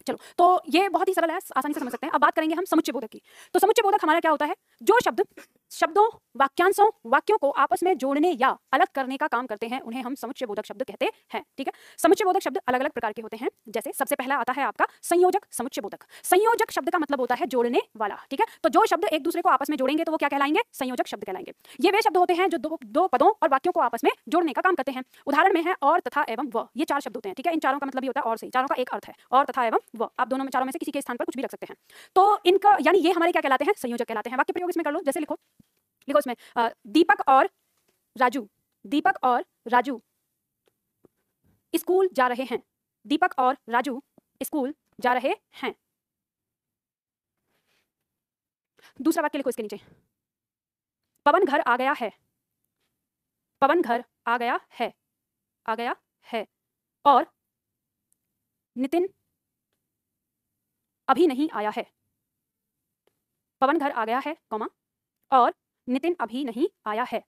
चलो, तो ये बहुत ही सरल है, आसानी से समझ सकते हैं। अब बात करेंगे हम समुच्चय बोधक की। तो समुच्चय बोधक हमारा क्या होता है? जो शब्द शब्दों, वाक्यांशों, वाक्यों को आपस में जोड़ने या अलग करने का काम करते हैं उन्हें हम समुच्चय बोधक शब्द कहते हैं। ठीक है, समुच्चय बोधक शब्द अलग अलग प्रकार के होते हैं। जैसे सबसे पहला आता है आपका संयोजक समुच्चय बोधक। संयोजक शब्द का मतलब होता है जोड़ने वाला। ठीक है, तो जो शब्द एक दूसरे को आपस में जोड़ेंगे तो वो क्या कहलाएंगे? संयोजक शब्द कहलाएंगे। ये वे शब्द होते हैं जो दो पदों और वाक्यों को आपस में जोड़ने का काम करते हैं। उदाहरण में है और, तथा, एवं, व। ये चार शब्द होते हैं। ठीक है, इन चारों का मतलब ये होता है और से, चारों का एक अर्थ है, और, तथा, एवं, व। आप दोनों में, चारों में से किसी के स्थान पर कुछ भी रख सकते हैं। तो इनका यानी ये हमारे क्या कहलाते हैं? संयोजक कहलाते हैं। वाक्य प्रयोग इसमें कर लो, जैसे लिखो इसमें दीपक और राजू, दीपक और राजू स्कूल जा रहे हैं, दीपक और राजू स्कूल जा रहे हैं। दूसरा वाक्य लिखो इसके नीचे, पवन घर आ गया है, पवन घर आ गया है, आ गया है, और नितिन अभी नहीं आया है। पवन घर आ गया है, कॉमा, और नितिन अभी नहीं आया है।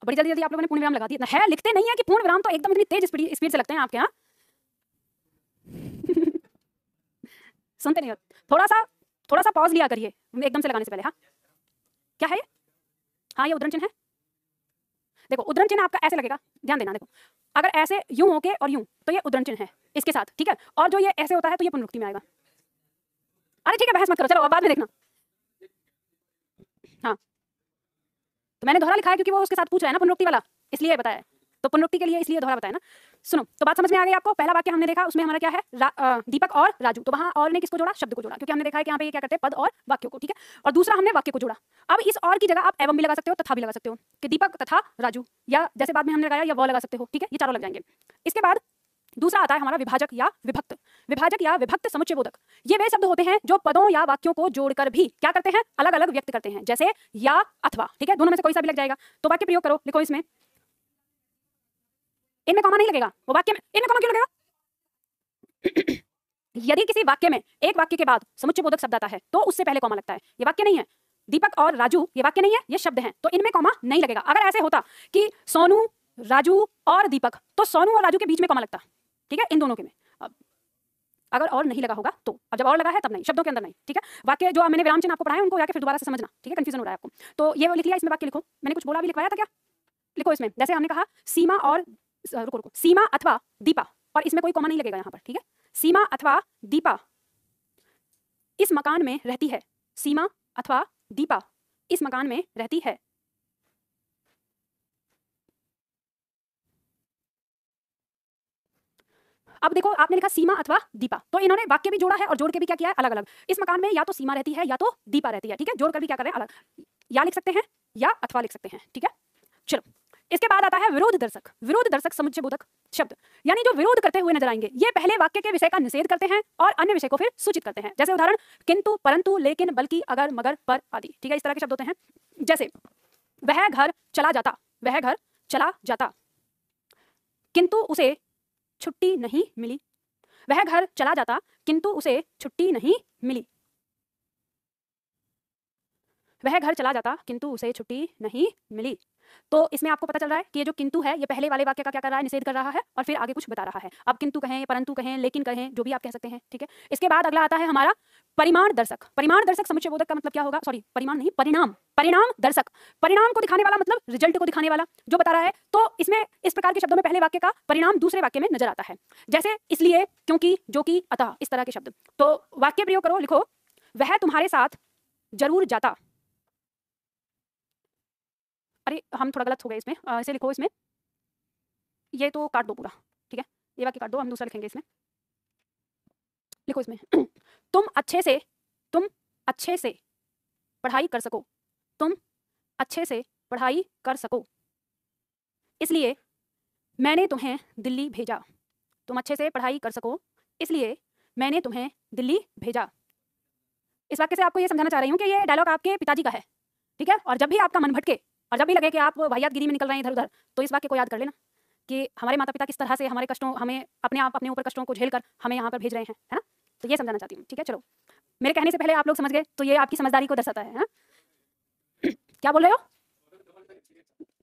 बड़ी जल्दी जल्दी आप लोगों ने पूर्ण विराम लगा दिया है, लिखते नहीं है कि पूर्ण विराम तो एकदम इतनी तेज स्पीड से लगते हैं आपके यहाँ। सुनते नहीं हो, थोड़ा सा पॉज लिया करिए एकदम से लगाने से पहले। हाँ, क्या है ये? हाँ, ये उद्धरण चिन्ह है। देखो, उद्धरण चिन्ह आपका ऐसे लगेगा, ध्यान देना। देखो, अगर ऐसे यूं होके और यूं, तो ये उद्धरण चिन्ह है इसके साथ। ठीक है, और जो ये ऐसे होता है तो ये पुनरुक्ति में आएगा। अरे ठीक है, बहस मत करो, चलो अब बाद में देखना। हाँ, तो मैंने दोहरा लिखा है क्योंकि वो उसके साथ पूछ रहा है ना पुनरुक्ति वाला, इसलिए बताया है। तो पुनरुक्ति के लिए इसलिए दोहरा बताया ना। सुनो, तो बात समझ में आ गई आपको? पहला वाक्य हमने देखा, उसमें हमारा क्या है? दीपक और राजू, तो वहां और ने किसको जोड़ा? शब्द को जोड़ा, क्योंकि हमने देखा है कि यहाँ पे ये क्या करते हैं? पद और वाक्यों को। ठीक है, और दूसरा हमने वाक्य को जोड़ा। अब इस और की जगह आप एवं भी लगा सकते हो, तथा भी लगा सकते हो, कि दीपक तथा राजू, या जैसे बाद में हमने लगाया या वो लगा सकते हो। ठीक है, ये चारों लग जाएंगे। इसके बाद दूसरा आता है हमारा विभाजक या विभक्त। विभाजक या विभक्त समुच्चय बोधक ये वे शब्द होते हैं जो पदों या वाक्यों को जोड़कर भी क्या करते हैं? अलग अलग व्यक्त करते हैं, जैसे या, अथवा। ठीक है, दोनों में से कोई सा भी लग जाएगा। तो वाक्य प्रयोग करो, लिखो इसमें, इनमें कॉमा नहीं लगेगा, वो वाक्य में इनमें कॉमा क्यों लगेगा? यदि किसी वाक्य में एक वाक्य के बाद समुच्चय बोधक शब्द आता है तो उससे पहले कॉमा लगता है। ये वाक्य नहीं है, दीपक और राजू ये वाक्य नहीं है, ये शब्द है, तो इनमें कॉमा नहीं लगेगा। अगर ऐसे होता कि सोनू, राजू और दीपक, तो सोनू और राजू के बीच में कॉमा लगता। ठीक है, इन दोनों के में। अगर और नहीं लगा होगा तो, अब जब और लगा है तब नहीं, शब्दों के अंदर नहीं। ठीक है, वाक्य जो मैंने विराम चिन्ह आपको पढ़ाया उनको जाके फिर दोबारा से समझना। ठीक है, कंफ्यूजन हो रहा है आपको, तो ये वो लिख लिया। इसमें वाक्य लिखो, मैंने कुछ बोला भी लिखवाया था क्या? लिखो इसमें, जैसे हमने कहा सीमा और, रुको, सीमा अथवा दीपा, और इसमें कोई कॉमा नहीं लगेगा यहाँ पर, ठीक है। सीमा अथवा दीपा इस मकान में रहती है। सीमा अथवा दीपा इस मकान में रहती है। अब देखो आपने लिखा सीमा अथवा दीपा, तो इन्होंने वाक्य भी जोड़ा है और जोड़ के भी क्या किया है, अलग अलग। इस मकान में या तो सीमा रहती है या तो दीपा रहती है, ठीक है। जोड़कर भी क्या कर रहे हैं, अलग, या लिख सकते हैं या अथवा लिख सकते हैं, ठीक है। चलो इसके बाद आता है विरोध दर्शक। विरोध दर्शक समुच्चय बोधक शब्द, यानी जो विरोध करते हुए नजर आएंगे। ये पहले वाक्य के विषय का निषेध करते हैं और अन्य विषय को फिर सूचित करते हैं। जैसे उदाहरण किंतु, परंतु, लेकिन, बल्कि, अगर, मगर, पर आदि, ठीक है। इस तरह के शब्द होते हैं। जैसे वह घर चला जाता, वह घर चला जाता, किंतु उसे छुट्टी नहीं मिली। वह घर चला जाता किंतु उसे छुट्टी नहीं मिली। वह घर चला जाता किंतु उसे छुट्टी नहीं मिली। तो इसमें आपको पता चल रहा है कि ये जो किंतु है ये पहले वाले वाक्य का क्या कर रहा है, निषेध कर रहा है और फिर आगे कुछ बता रहा है। अब किंतु कहें, परंतु कहें, लेकिन कहें, जो भी आप कह सकते हैं, ठीक है। इसके बाद अगला आता है हमारा परिमाण दर्शक। परिमाण दर्शक समुच्चय बोधक का मतलब क्या होगा, सॉरी परिमाण नहीं, परिणाम। परिणाम दर्शक, परिणाम को दिखाने वाला मतलब रिजल्ट को दिखाने वाला जो बता रहा है। तो इसमें इस प्रकार के शब्दों में पहले वाक्य का परिणाम दूसरे वाक्य में नजर आता है। जैसे इसलिए, क्योंकि, जो कि, अतः, इस तरह के शब्द। तो वाक्य प्रयोग करो, लिखो वह तुम्हारे साथ जरूर जाता। अरे हम थोड़ा गलत हो गए इसमें, इसे लिखो, इसमें ये तो काट दो पूरा, ठीक है। ये वाक्य काट दो, हम दूसरा लिखेंगे इसमें। लिखो इसमें तुम अच्छे से पढ़ाई कर सको। तुम अच्छे से पढ़ाई कर सको इसलिए मैंने तुम्हें दिल्ली भेजा। तुम अच्छे से पढ़ाई कर सको इसलिए मैंने तुम्हें दिल्ली भेजा। इस वाक्य से आपको ये समझाना चाह रही हूँ कि ये डायलॉग आपके पिताजी का है, ठीक है। और जब भी आपका मन भटके और जब भी लगे कि आप वाहियातगिरी में निकल रहे हैं इधर उधर, तो इस वाक्य को याद कर लेना कि हमारे माता पिता किस तरह से हमारे कष्टों, हमें अपने ऊपर कष्टों को झेलकर हमें यहाँ पर भेज रहे हैं, है ना। तो ये समझाना चाहती हूँ, ठीक है। चलो मेरे कहने से पहले आप लोग समझ गए, तो ये आपकी समझदारी को दर्शाता है ना? क्या बोल रहे हो?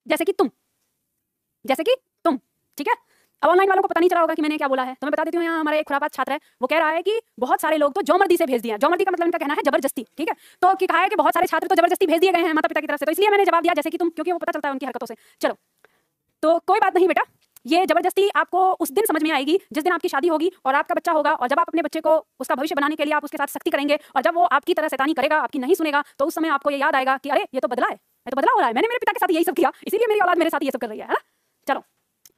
जैसे कि तुम, ठीक है। अब ऑनलाइन वालों को पता नहीं चला होगा कि मैंने क्या बोला है, तो मैं बता देती हूँ। यहाँ हमारा एक खुरापात छात्र है, वो कह रहा है कि बहुत सारे लोग तो जोमर्दी से भेज दिए। जोमर्दी का मतलब इनका कहना है जबरदस्ती, ठीक है। तो कि कहा है कि बहुत सारे छात्र तो जबरदस्ती भेज दिए गए हैं माता पिता की तरफ से, तो इसलिए मैंने जवाब दिया जैसे कि तुम, क्योंकि वो पता चलता है उनकी हरकतों से। चलो तो कोई बात नहीं बेटा, ये जबरदस्ती आपको उस दिन समझ में आएगी जिस दिन आपकी शादी होगी और आपका बच्चा होगा, और जब आप अपने बच्चे को उसका भविष्य बनाने के लिए आप उसके साथ सख्ती करेंगे और जब वो आपकी तरह शैतानी करेगा, आपकी नहीं सुनेगा, तो उस समय आपको ये याद आएगा कि अरे ये तो बदला है, ये तो बदला हो रहा है, मैंने मेरे पिता के साथ यही सब किया, इसीलिए मेरी औलाद मेरे साथ ये सब कर रही है ना। चलो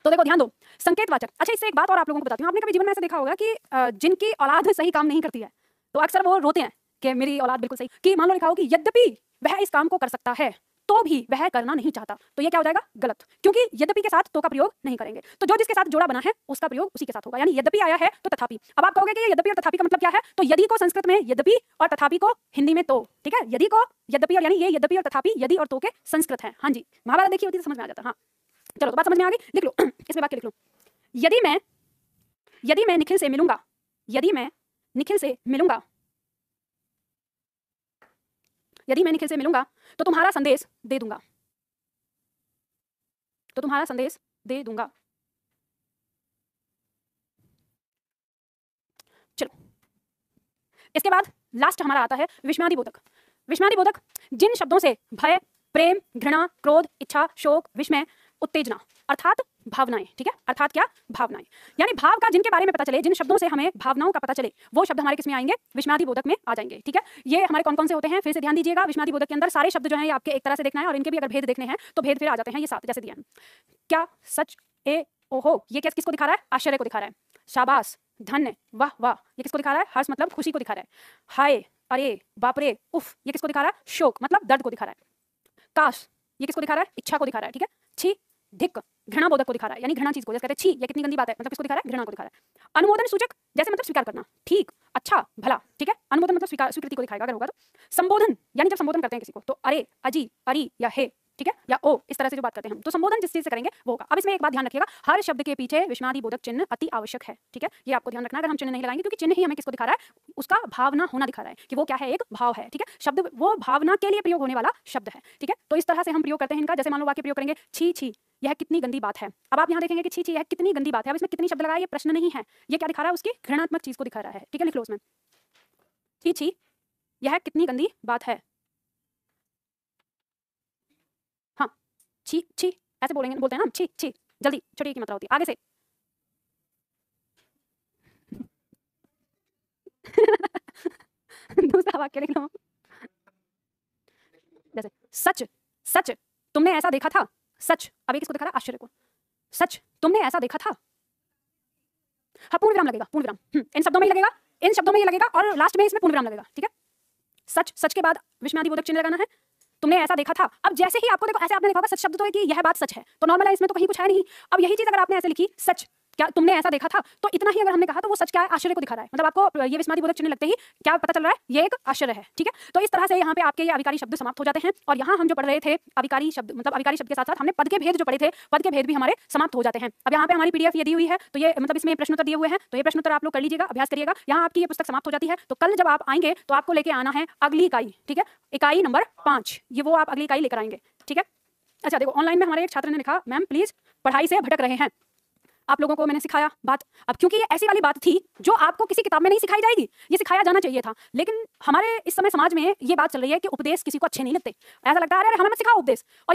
तो देखो ध्यान दो, संकेतवाचक। अच्छा इससे एक बात और आप लोगों को बताती हूँ। आपने कभी जीवन में ऐसा देखा होगा कि जिनकी औलाद सही काम नहीं करती है तो अक्सर वो रोते हैं कि मेरी औलाद बिल्कुल सही, कि मान लो लिखा हो कि यद्यपि वह इस काम को कर सकता है तो भी वह करना नहीं चाहता, तो ये क्या हो जाएगा, गलत, क्योंकि यद्यपि के साथ तो का प्रयोग नहीं करेंगे। तो जो जिसके साथ जोड़ा बना है उसका प्रयोग उसी के साथ होगा, यानी यद्यपि आया है तो तथापि। अब आप कहोगे कि ये यद्यपि और तथापि का मतलब क्या है, तो यदि को संस्कृत में यद्यपि और तथापि को हिंदी में तो, ठीक है। यदि को यद्यपि और, यानी ये यद्यपि और तथापि यदि और तो के संस्कृत है। हाँ जी, महाभारत देखी होती तो समझ में आ जाता। हाँ चलो तो बात समझ में आ गई, लिख लो इसमें वाक्य लिख लो। यदि मैं निखिल से मिलूंगा, यदि मैं निखिल से मिलूंगा, यदि मैं निखिल से मिलूंगा तो तुम्हारा संदेश दे दूंगा, तो तुम्हारा संदेश दे दूंगा। चलो इसके बाद लास्ट हमारा आता है विस्मयादि बोधक। विस्मयादि बोधक जिन शब्दों से भय, प्रेम, घृणा, क्रोध, इच्छा, शोक, विस्मय, उत्तेजना अर्थात भावनाएं, ठीक है। अर्थात क्या, भावनाएं, यानी भाव का जिनके बारे में पता चले, जिन शब्दों से हमें भावनाओं का पता चले, वो शब्द हमारे किसमें आएंगे, विस्मयादि बोधक में आ जाएंगे, ठीक है। ये हमारे कौन कौन से होते हैं, फिर से ध्यान दीजिएगा। विस्मयादि बोधक के अंदर सारे शब्द जो हैं ये आपके एक तरह से देखना है, और इनके भी अगर भेद देखने हैं तो भेद फिर आ जाते हैं ये 7 जैसे दिया है। क्या, सच, ए, ओहो, ये क्या किसको दिखा रहा है, आश्चर्य को दिखा रहा है। शाबाश, धन्य, वाह वाह, ये किसको दिखा रहा है, हर्ष मतलब खुशी को दिखा रहा है। हाय, अरे, बाप रे, उफ, ये किसको दिखा रहा है, शोक मतलब दर्द को दिखा रहा है। काश, ये किसको दिखा रहा है, इच्छा को दिखा रहा है, ठीक है। छी, धिक, घृणा बोधक को दिखा रहा है, यानी घृणा चीज को, जैसे कहते हैं छी, ये कितनी गंदी बात है, मतलब किसको दिखा रहा है, घृणा को दिखा रहा है। अनुमोदन सूचक, जैसे मतलब स्वीकार करना, ठीक, अच्छा, भला, ठीक है। अनुमोदन मतलब स्वीकृति को दिखाएगा अगर होगा तो। संबोधन, यानी जब संबोधन करते हैं किसी को तो अरे, अजी, अरी या हे, ठीक है, या ओ, इस तरह से जो बात करते हैं हम, तो संबोधन जिस चीज से करेंगे वो होगा। अब इसमें एक बात ध्यान रखिएगा, हर शब्द के पीछे विस्मयादि बोधक चिन्ह अति आवश्यक है, ठीक है। ये आपको ध्यान रखना, अगर हम चिन्ह नहीं लगाएंगे, क्योंकि चिन्ह ही हमें किसको दिखा रहा है, उसका भावना होना दिखा रहा है कि वो क्या है, एक भाव है, ठीक है। शब्द वो भावना के लिए प्रयोग होने वाला शब्द है, ठीक है। तो इस तरह से हम प्रयोग करते हैं इनका। जैसे मान लो वाक्य प्रयोग करेंगे, छी छी, यह कितनी गंदी बात है। अब आप यहाँ देखेंगे कि छी छी, यह कितनी गंदी बात है। अब इसमें कितनी शब्द लगाया, ये प्रश्न नहीं है, ये क्या दिखा रहा है, उसकी घृणात्मक चीज को दिखा रहा है, ठीक है। लिख लो उसमें, छी छी, यह कितनी गंदी बात है। हाँ, छी छी ऐसे बोलेंगे, बोलते हैं ना छी छी, जल्दी, छोटी की मात्रा होती है, आगे से वाक्य लिख लो। जैसे सच, सच तुमने ऐसा देखा था। सच, अब ये किसको दिखा रहा है? आश्चर्य को। सच तुमने ऐसा देखा था। हाँ, पूर्ण विराम लगेगा, पूर्ण विराम इन शब्दों में ही लगेगा, इन शब्दों में ही लगेगा और लास्ट में इसमें पूर्ण विराम लगेगा। ठीक है, सच, सच के बाद विस्मयादिबोधक चिन्ह लगाना है। तुमने ऐसा देखा था। अब जैसे ही आपको देखो, ऐसे आपने देखा होगा सच शब्द तो है कि यह बात सच है, तो नॉर्मल है, इसमें तो कहीं कुछ है नहीं। अब यही चीज अगर आपने ऐसे लिखी सच, क्या तुमने ऐसा देखा था, तो इतना ही अगर हमने कहा तो वो सच क्या है? आश्चर्य को दिखा रहा है। मतलब आपको ये विस्मयादिबोधक चिन्ह लगते ही क्या पता चल रहा है? ये एक आश्चर्य है। ठीक है, तो इस तरह से यहाँ पे आपके ये अविकारी शब्द समाप्त हो जाते हैं। और यहाँ हम जो पढ़ रहे थे अविकारी शब्द, मतलब अविकारी शब्द के साथ साथ हमने पद के भेद जो पढ़े थे, पद के भेद भी हमारे समाप्त हो जाते हैं। अब यहाँ पे हमारी पीडीएफ ये दी हुई है, तो ये मतलब इसमें प्रश्न उत्तर दिए हुए हैं, तो ये प्रश्न उत्तर आप लोग कर लीजिएगा, अभ्यास करिएगा। यहाँ आपकी ये पुस्तक समाप्त हो जाती है। तो कल जब आप आएंगे तो आपको लेके आना है अगली इकाई। ठीक है, इकाई नंबर 5, ये वो आप अगली इकाई लेकर आएंगे। ठीक है, अच्छा देखो, ऑनलाइन में हमारे एक छात्र ने लिखा, मैम प्लीज पढ़ाई से भटक रहे हैं। आप लोगों को मैंने सिखाया बात। अब क्योंकि ये ऐसी वाली बात थी जो आपको किसी किताब में नहीं सिखाई जाएगी, ये सिखाया जाना चाहिए था। लेकिन हमारे इस समय समाज में ये बात चल रही है कि उपदेश किसी को अच्छे नहीं लगते। ऐसा लगता है अरे हमें मत सिखाओ उपदेश। और